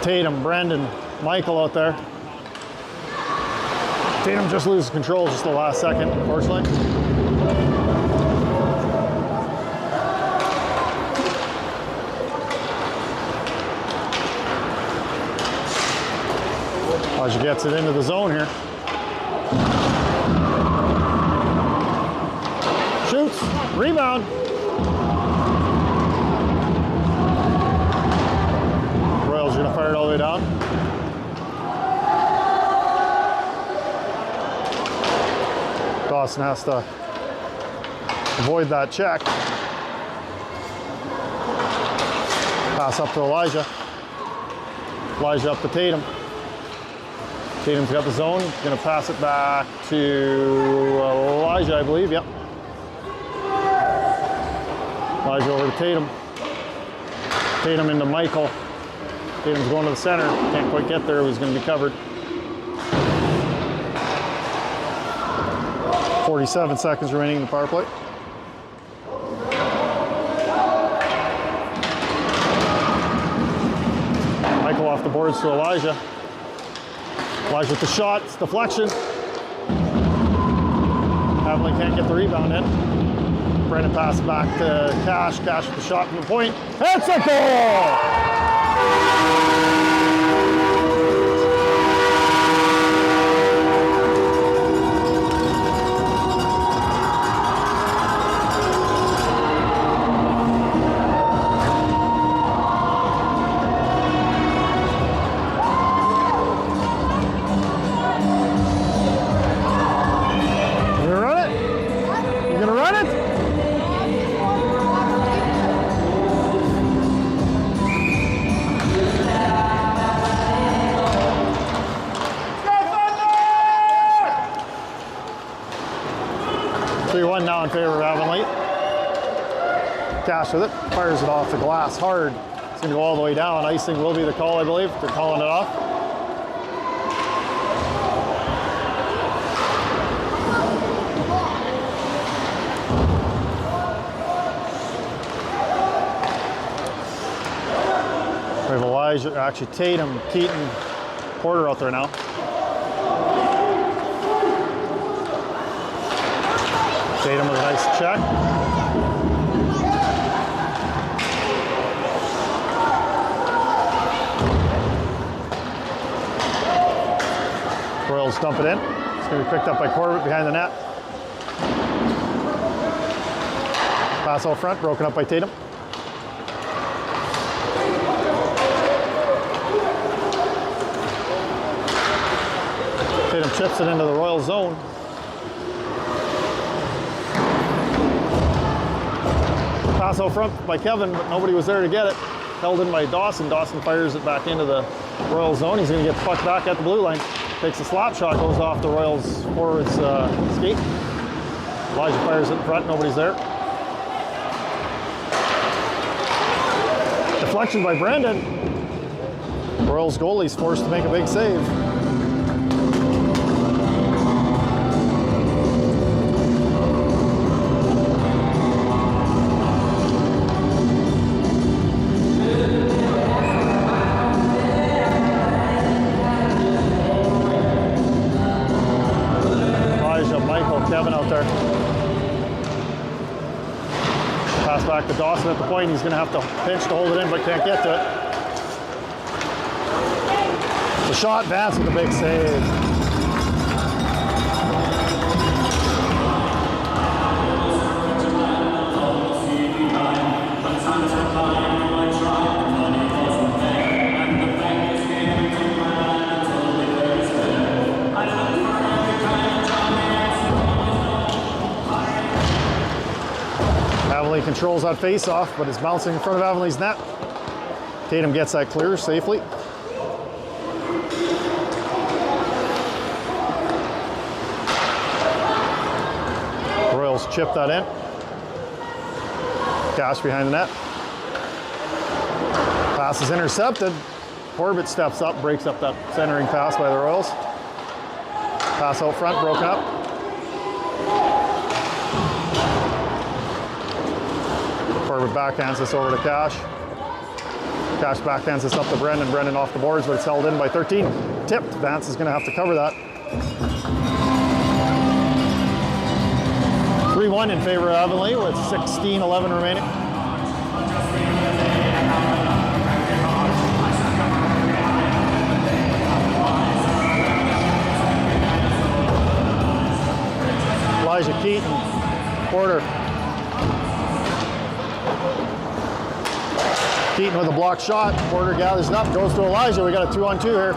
Tatum, Brendan, Michael out there. Tatum just loses control just the last second, unfortunately. Elijah gets it into the zone here. Shoots, rebound. Royals are gonna fire it all the way down. Dawson has to avoid that check. Pass up to Elijah. Elijah up to Tatum. Tatum's got the zone. Gonna pass it back to Elijah, I believe. Yep. Elijah over to Tatum. Tatum into Michael. Tatum's going to the center. Can't quite get there. He's going to be covered. 47 seconds remaining in the power play. Michael off the boards to Elijah. Elijah with the shot. It's deflection. Avonlea can't get the rebound in. Brendan pass back to Cash. Cash with the shot from the point. It's a goal! You gonna run it? You gonna run it? 3-1 now in favor of Avonlea. Cash with it, fires it off the glass hard. It's gonna go all the way down. Icing will be the call, I believe. They're calling it off. We have Elijah, actually Tatum, Keaton, Porter out there now. Tatum with a nice check. Royals dump it in. It's going to be picked up by Corbett behind the net. Pass out front, broken up by Tatum. Tatum chips it into the Royal zone. Pass out front by Kevin, but nobody was there to get it. Held in by Dawson. Dawson fires it back into the Royal zone. He's going to get pucked back at the blue line. Takes a slap shot, goes off the Royals forward's skate. Elijah fires it in front, nobody's there. Deflection by Brendan. Royals goalie's forced to make a big save. Kevin out there. Pass back to Dawson at the point. He's going to have to pinch to hold it in, but can't get to it. The shot, Vance with the big save. Avonlea controls that face-off, but it's bouncing in front of Avonlea's net. Tatum gets that clear safely. Royals chip that in. Cash behind the net. Pass is intercepted. Corbett steps up, breaks up that centering pass by the Royals. Pass out front, broken up. Corbett backhands this over to Cash. Cash backhands this up to Brendan. Brendan off the boards, but it's held in by 13. Tipped. Vance is going to have to cover that. 3-1 in favor of Avonlea with 16:11 remaining. Elijah Keaton, Porter. Keaton with a block shot. Porter gathers it up, goes to Elijah. We got a 2-on-2 here.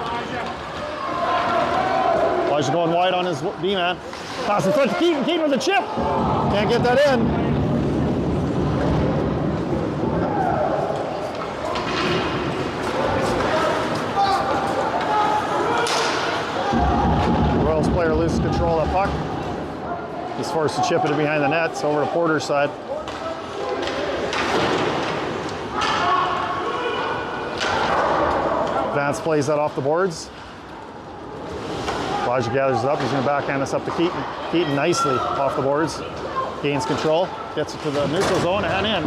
Elijah going wide on his D-man. Pass in front to Keaton. Keaton with a chip. Can't get that in. Royals player loses control of that puck. He's forced to chip it behind the nets over to Porter's side. Vance plays that off the boards. Elijah gathers it up. He's going to backhand us up to Keaton. Keaton nicely off the boards. Gains control. Gets it to the neutral zone and in.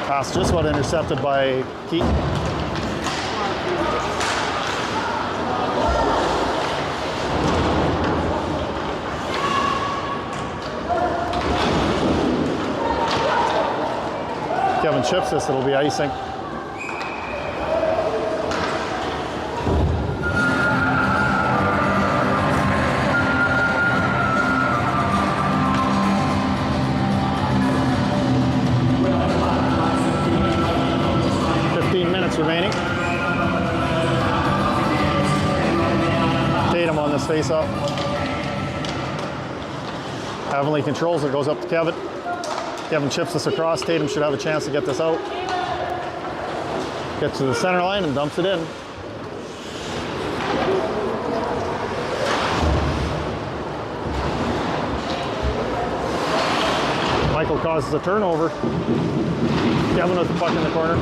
Pass just about intercepted by Keaton. Kevin chips this, it'll be icing. Remaining. Tatum on this face-off. Avonlea controls it, goes up to Kevin. Kevin chips this across. Tatum should have a chance to get this out. Gets to the center line and dumps it in. Michael causes a turnover. Kevin with the puck in the corner.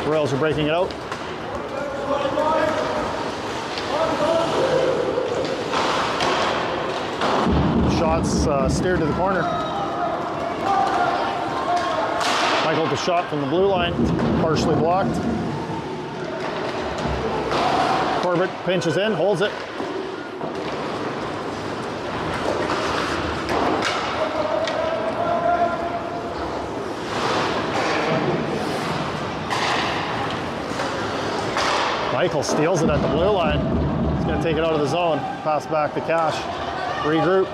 Royals are breaking it out. Shots steered to the corner. Michael with the shot from the blue line, partially blocked. Corbett pinches in, holds it. Michael steals it at the blue line. He's going to take it out of the zone. Pass back to Cash. Regroup.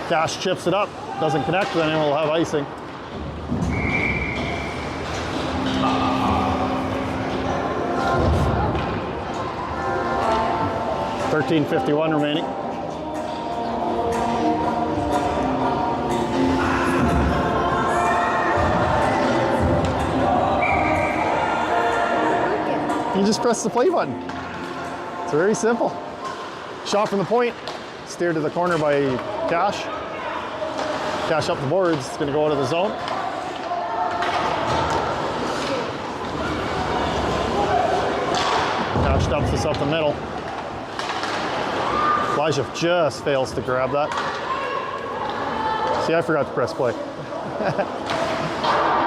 Cash chips it up. Doesn't connect, then we'll have icing. $13:51 remaining. You just press the play button. It's very simple. Shot from the point, steered to the corner by Cash. Cash up the boards, it's going to go out of the zone. Cash dumps this up the middle. Elijah just fails to grab that. See, I forgot to press play.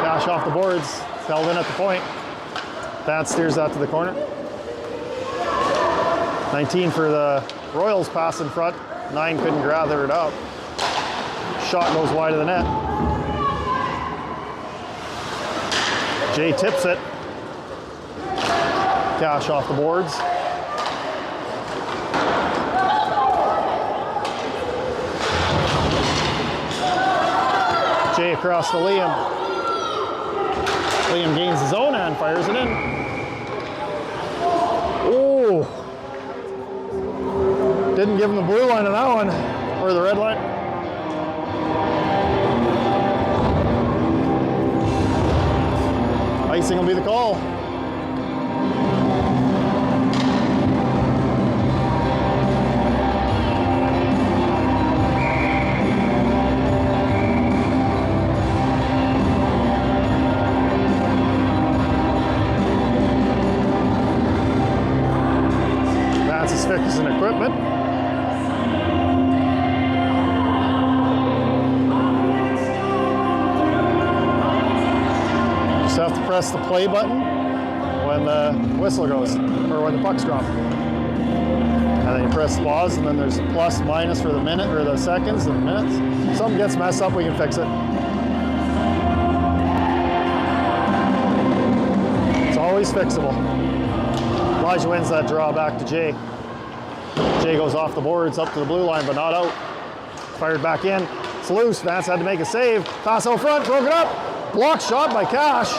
Cash off the boards, it's held in at the point. Vance steers that to the corner. 19 for the Royals, pass in front. 9 couldn't gather it up. Shot goes wide of the net. Jay tips it. Cash off the boards. Jay across to Liam. Liam gains his own and fires it in. Oh! Didn't give him the blue line on that one, or the red line. Icing will be the call. press the play button when the whistle goes, or when the puck's dropped. And then you press pause, and then there's plus, minus for the minute, or the seconds, and minutes. If something gets messed up, we can fix it. It's always fixable. Elijah wins that draw back to Jay. Jay goes off the boards, up to the blue line, but not out. Fired back in. It's loose. Vance had to make a save. Pass out front, broke it up. Block shot by Cash.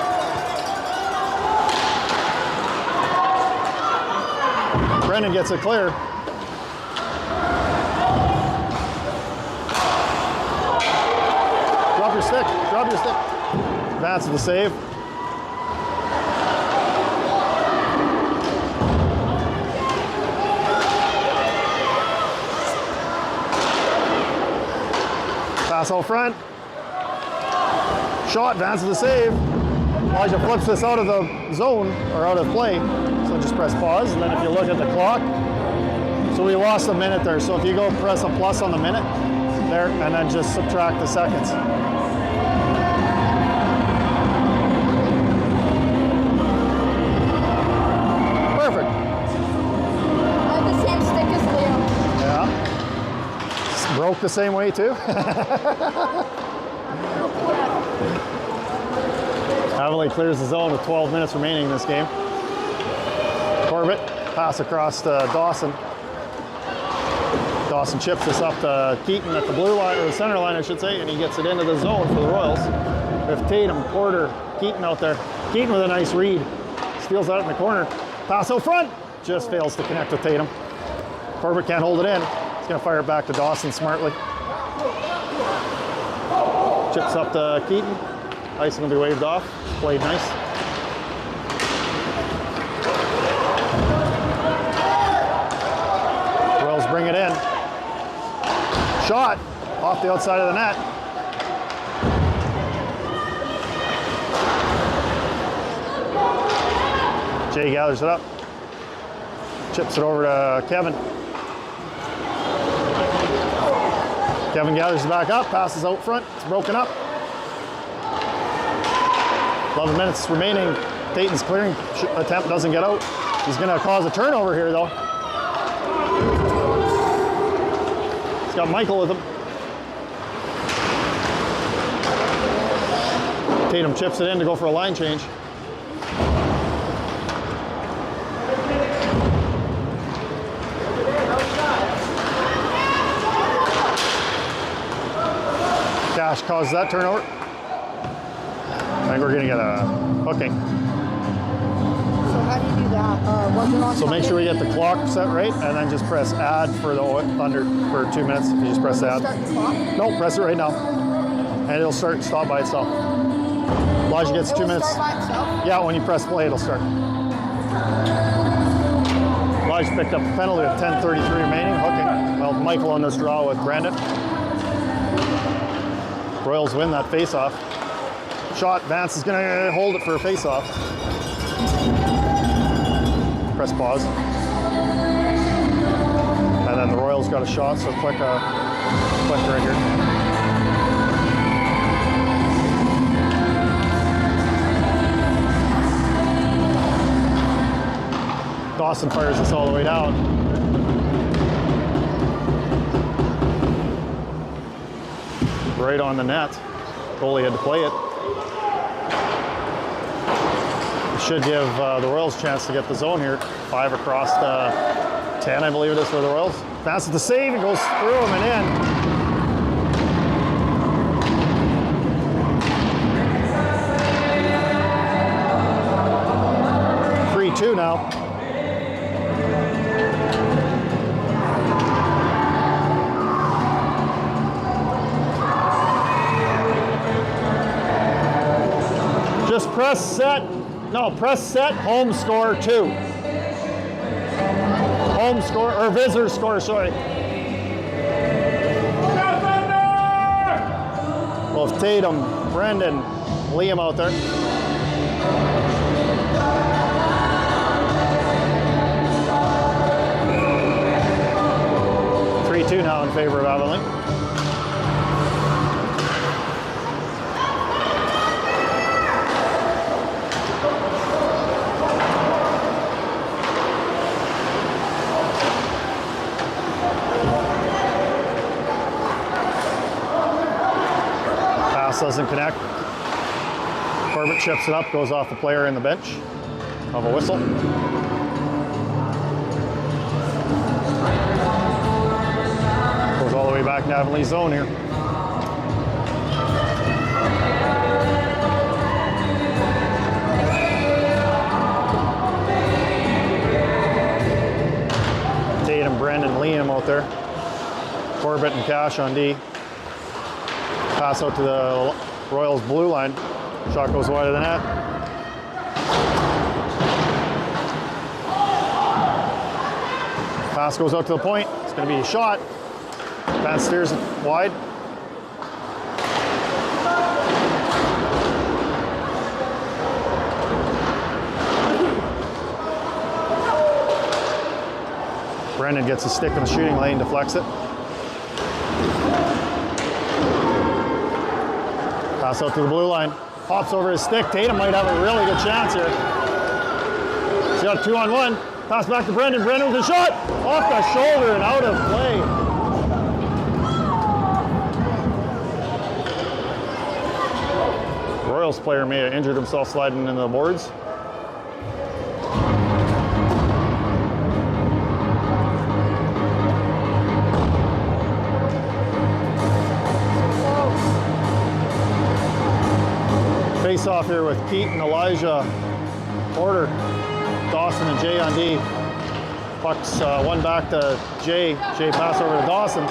Brendan gets it clear. Drop your stick. Drop your stick. Vance with the save. Pass out front. Shot, Vance with the save. Elijah flips this out of the zone, or out of play. So just press pause, and then if you look at the clock, so we lost a minute there. So if you go press a plus on the minute there, and then just subtract the seconds. Perfect. I have the same stick as Leo. Yeah. Broke the same way too. Avonlea clears the zone with 12 minutes remaining in this game. Corbett, pass across to Dawson. Dawson chips this up to Keaton at the blue line, or the center line I should say, and he gets it into the zone for the Royals. With Tatum, Porter, Keaton out there. Keaton with a nice read. Steals out in the corner. Pass out front. Just fails to connect with Tatum. Corbett can't hold it in. He's going to fire it back to Dawson smartly. Chips up to Keaton. Icing will be waved off. Played nice. Royals bring it in. Shot off the outside of the net. Jay gathers it up. Chips it over to Kevin. Kevin gathers it back up, passes out front. It's broken up. 11 minutes remaining. Dayton's clearing attempt doesn't get out. He's going to cause a turnover here, though. He's got Michael with him. Tatum chips it in to go for a line change. Cash causes that turnover. I think we're going to get a hooking. So how do you do that? Was it on So make sure we get the clock set right, and then just press add for the Thunder for 2 minutes. If you just press add. Start the clock? No, press it right now. And it'll start, stop by itself. Elijah gets 2 minutes. Start by itself? Yeah, when you press play, it'll start. Elijah picked up a penalty with 10:33 remaining, hooking. Well, Michael on this draw with Brandon. Royals win that face-off. Shot, Vance is going to hold it for a face-off. Press pause. And then the Royals got a shot, so click right here. Dawson fires this all the way down. Right on the net. Goalie had to play it. It should give the Royals a chance to get the zone here. 5 across 10, I believe it is for the Royals. Vance with the save and goes through him and in. 3-2 now. Just press set. No, press set, home score 2. Home score, or visitor score, sorry. Well, if Tatum, Brendan, Liam out there. (3-2) now in favor of Avonlea. doesn't connect. Corbett chips it up, goes off the player in the bench of a whistle. Goes all the way back to Avonlea zone here. Tatum, Brendan, Liam out there. Corbett and Cash on D. Pass out to the Royals blue line. Shot goes wide of the net. Pass goes out to the point. It's going to be a shot. Van steers it wide. Brendan gets a stick in the shooting lane, deflects it. Pass out to the blue line. Pops over his stick. Tatum might have a really good chance here. He's got 2-on-1. Pass back to Brendan. Brendan with a shot. Off the shoulder and out of play. Royals player may have injured himself sliding into the boards. Face off here with Pete and Elijah Porter, Dawson and Jay on D. Puck's one back to Jay. Jay pass over to Dawson.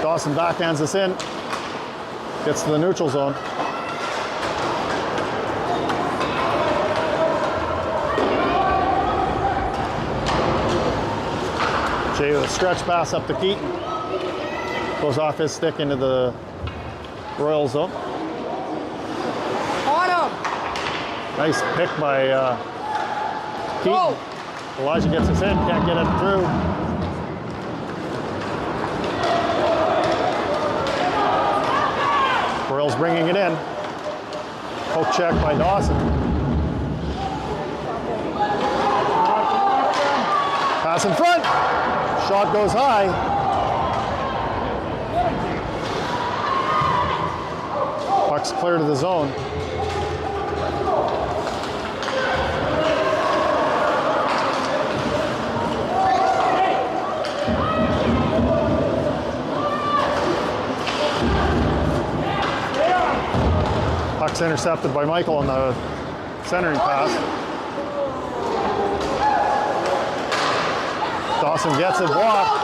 Dawson backhands us in. Gets to the neutral zone. Jay with a stretch pass up to Keaton. Goes off his stick into the Royal zone. Nice pick by Keaton. Oh. Elijah gets us in, can't get it through. Royals bringing it in. Poke check by Dawson. Pass in front. Shot goes high. Puck's clear to the zone. Puck's intercepted by Michael on the centering pass. Dawson gets it blocked.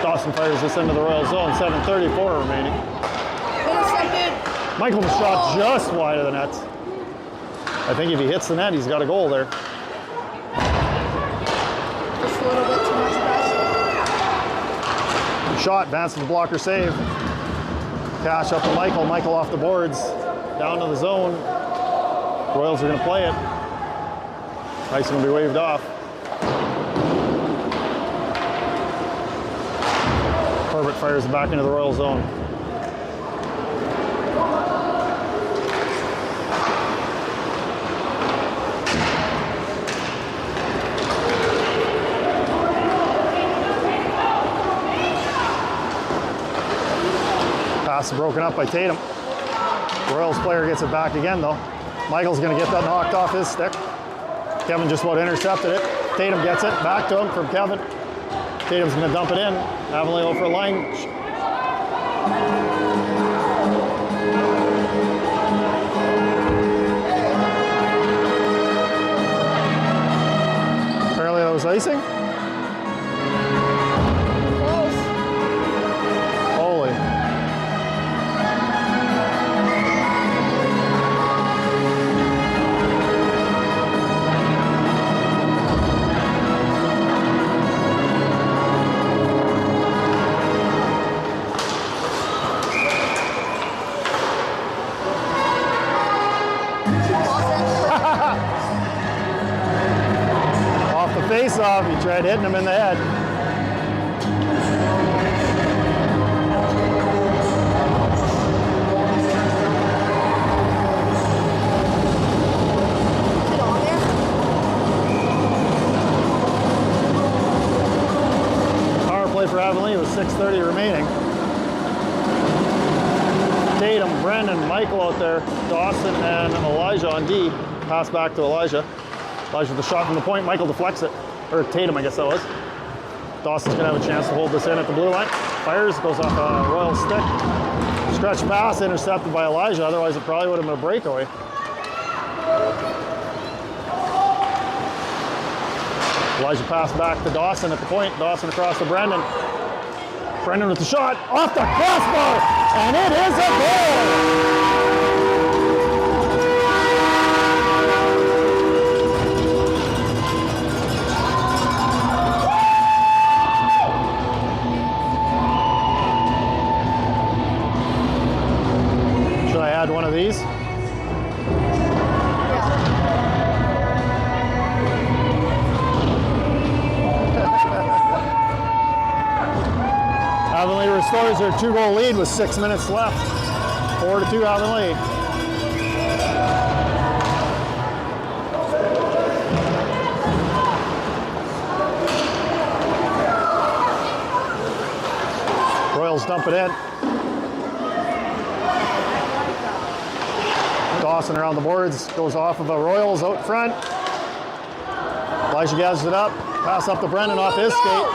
Dawson fires this into the Royal zone, 7:34 remaining. Michael shot just wide of the net. I think if he hits the net, he's got a goal there. Just a little bit too much pressure. Shot, advances the blocker save. Cash up to Michael. Michael off the boards, down to the zone. Royals are going to play it. Ice going to be waved off. Corbett fires it back into the Royal zone. Pass broken up by Tatum. Royals player gets it back again though. Michael's going to get that knocked off his stick. Kevin just about intercepted it. Tatum gets it back to him from Kevin. Tatum's going to dump it in. Avonlea for a line. Apparently that was icing. Holy. Off the face-off, he tried hitting him in the head. Power play Avonlea with 6:30 remaining. Tatum, Brendan, Michael out there, Dawson and Elijah on D. Pass back to Elijah. Elijah with the shot from the point, Michael deflects it. Or Tatum, I guess that was. Dawson's gonna have a chance to hold this in at the blue line. Fires, goes off a Royal stick. Stretch pass intercepted by Elijah, otherwise it probably would have been a breakaway. Elijah passed back to Dawson at the point. Dawson across to Brendan. Brendan with the shot, off the crossbar, and it is a goal! Should I add one of these? Avonlea restores their 2-goal lead with 6 minutes left. 4-2 Avonlea. Royals dump it in. Dawson around the boards, goes off of the Royals out front. Elijah gathers it up, pass up to Brendan off his skate.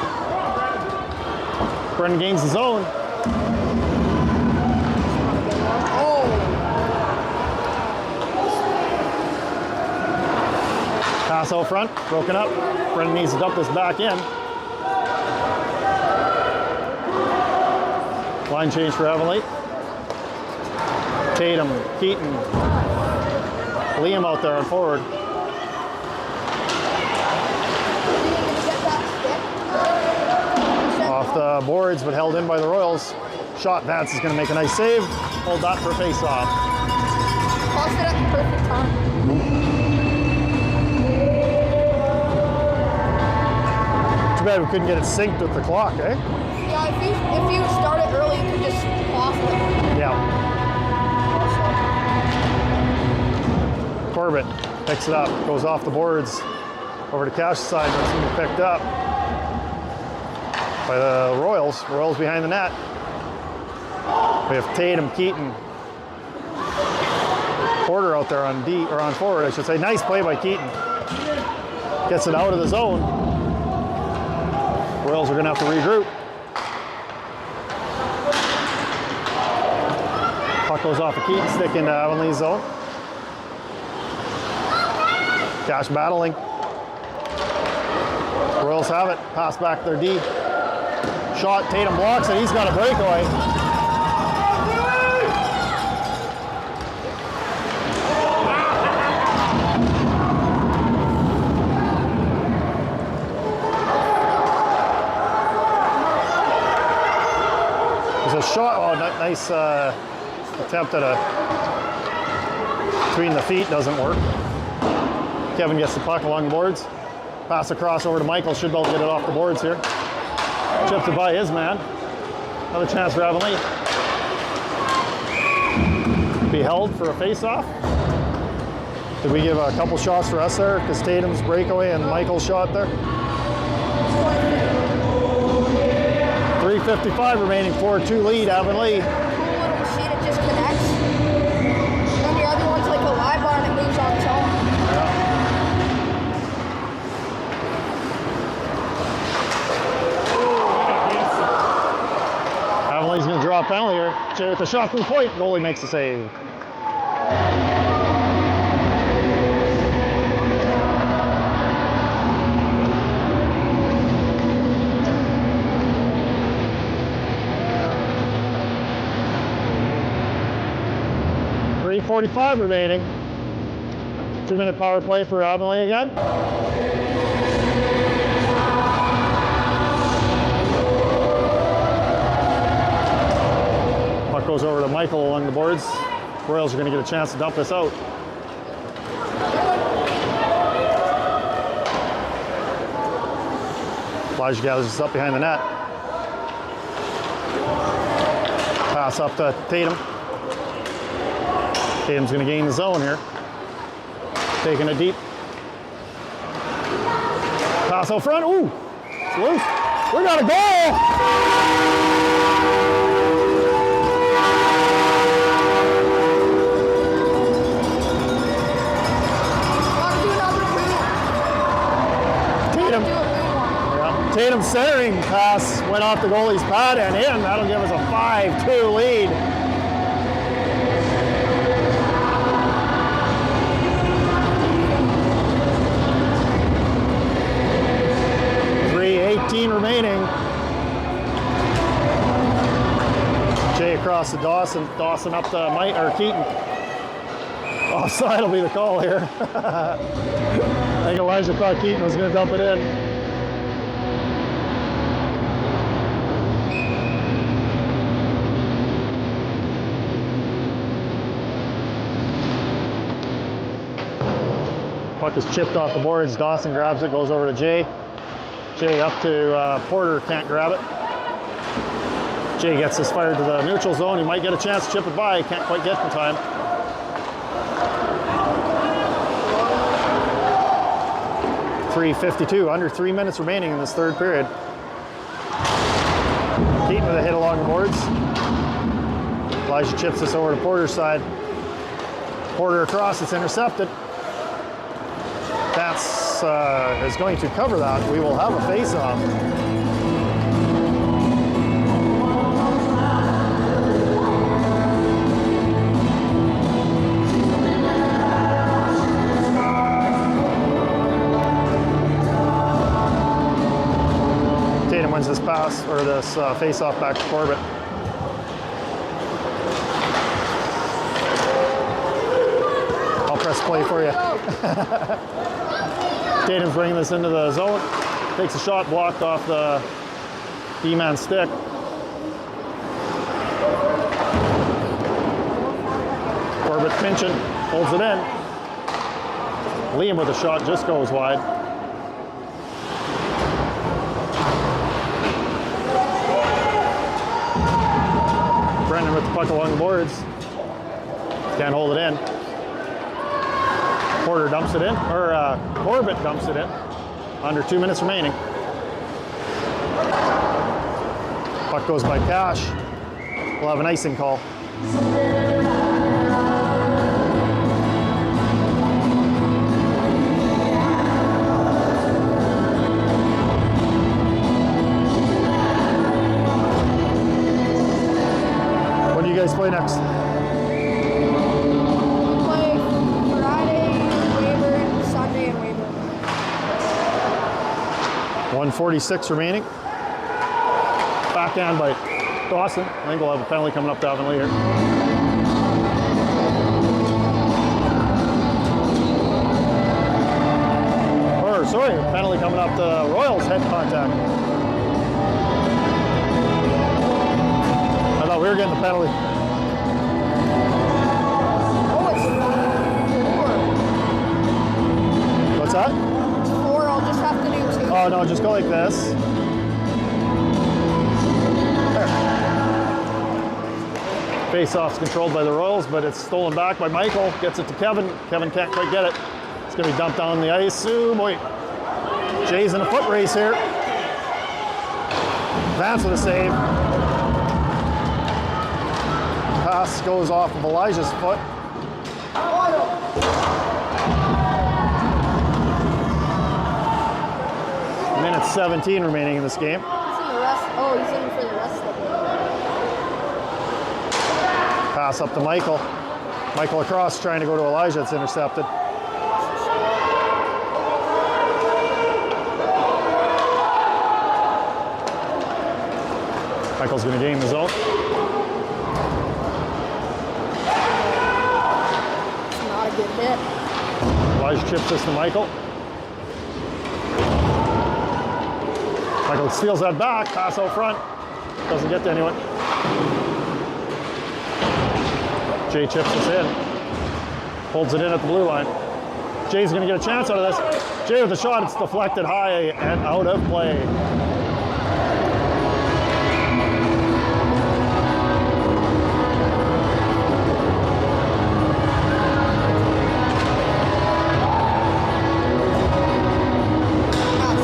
Brendan gains the zone. Pass out front, broken up. Brendan needs to dump this back in. Line change for Avonlea. Tatum, Keaton, Liam out there on forward. Off the boards, but held in by the Royals. Shot, Vance is going to make a nice save. Hold that for a face-off. Tossed it at the perfect time. Too bad we couldn't get it synced with the clock, eh? Yeah, if you start it early, you could just pause it. Yeah. Corbett picks it up, goes off the boards, over to Cash's side, doesn't seem to be picked up by the Royals. Royals behind the net. We have Tatum, Keaton, Porter out there on D, or on forward, I should say. Nice play by Keaton. Gets it out of the zone. Royals are going to have to regroup. Puck goes off a Keaton stick into Avonlea's zone. Cash battling. Royals have it. Pass back to their D. Shot, Tatum blocks it. He's got a breakaway. There's a shot. Oh, nice attempt at a between the feet. Doesn't work. Kevin gets the puck along the boards. Pass across over to Michael. Should be able to get it off the boards here. Chipped it by his man. Another chance for Avonlea. Be held for a face-off. Did we give a couple shots for us there? Because Tatum's breakaway and Michael's shot there. 3:55 remaining, 4-2 lead, Avonlea. Little machine, it just connects. And the other one's like a live bar and it moves on its own. Avonlea's going to draw a penalty here. With the shot from the point, goalie makes the save. .45 remaining. 2-minute power play for Avonlea again. Puck goes over to Michael along the boards. Royals are going to get a chance to dump this out. Elijah gathers this up behind the net. Pass up to Tatum. Tatum's going to gain the zone here. Taking it deep. Pass out front. Ooh, it's loose. We got a goal! Tatum. Yeah. Tatum's centering pass went off the goalie's pad and in. That'll give us a 5-2 lead. .3:18 remaining. Jay across to Dawson. Dawson up to Mike or Keaton. Offside will be the call here. I think Elijah thought Keaton was going to dump it in. Puck is chipped off the boards. Dawson grabs it, goes over to Jay. Jay up to Porter, can't grab it. Jay gets this fired to the neutral zone. He might get a chance to chip it by. Can't quite get in time. .352, under 3 minutes remaining in this third period. Keaton with a hit along the boards. Elijah chips this over to Porter's side. Porter across, it's intercepted. That's is going to cover that. We will have a face-off. Tatum wins this pass, or this face-off back to Corbett. I'll press play for you. Tatum's bringing this into the zone. Takes a shot blocked off the D-man stick. Corbett pinching, holds it in. Liam with a shot just goes wide. Brendan with the puck along the boards. Can't hold it in. Porter dumps it in, or Corbett dumps it in. Under 2 minutes remaining. Puck goes by Cash. We'll have an icing call. When do you guys play next? Play Friday, Weyburn, Sunday, and Weyburn. 1:46 remaining. Backhand by Dawson. I think we'll have a penalty coming up to Avonlea here. Or, sorry, a penalty coming up to Royals, head contact. I thought we were getting the penalty. Oh, it's 4. What's that? It's 4. I'll just have to do 2. Oh, no, just go like this. Face-off's controlled by the Royals, but it's stolen back by Michael. Gets it to Kevin. Kevin can't quite get it. It's going to be dumped down the ice. Oh, boy. Jay's in a foot race here. Vance with a save. Pass goes off of Elijah's foot. Minute 17 remaining in this game. He's in the rest. Oh, he's in for the rest of it. Pass up to Michael. Michael across, trying to go to Elijah. It's intercepted. Michael's going to gain the zone. It's not a good hit. Elijah chips this to Michael. Michael steals that back. Pass out front. Doesn't get to anyone. Jay chips this in. Holds it in at the blue line. Jay's going to get a chance out of this. Jay with the shot. It's deflected high and out of play.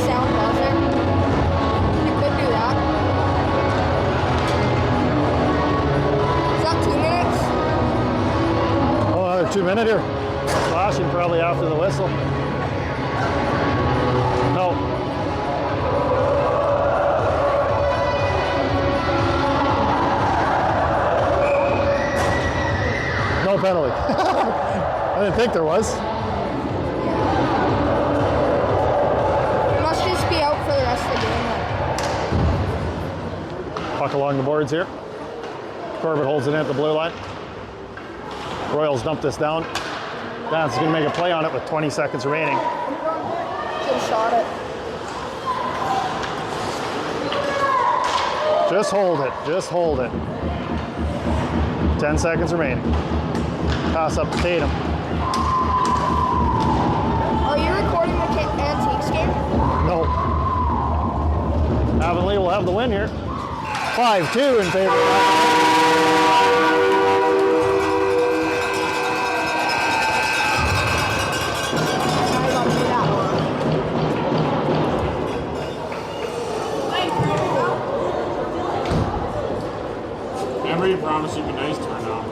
Sound buzzer. You could do 2-minute here. Flashing probably after the whistle. No. No penalty. I didn't think there was. Must just be out for the rest of the game. Puck along the boards here. Corbett holds it in at the blue line. Royals dump this down. Vance is going to make a play on it with 20 seconds remaining. Should have shot it. Just hold it. Just hold it. 10 seconds remaining. Pass up to Tatum. Are you recording the Antiques game? No. Avonlea will have the win here. 5-2 in favor of Remember you promised you'd be nice to her now.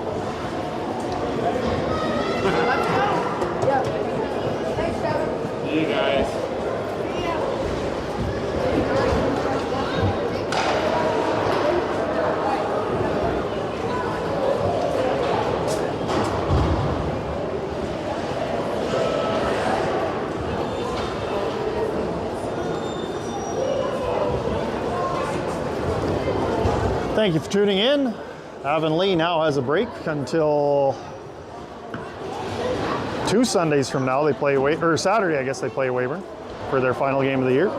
Yeah. Thanks, Kevin. See you guys. Thank you for tuning in. Avonlea now has a break until 2 Sundays from now. They play or Saturday, I guess they play Weyburn for their final game of the year.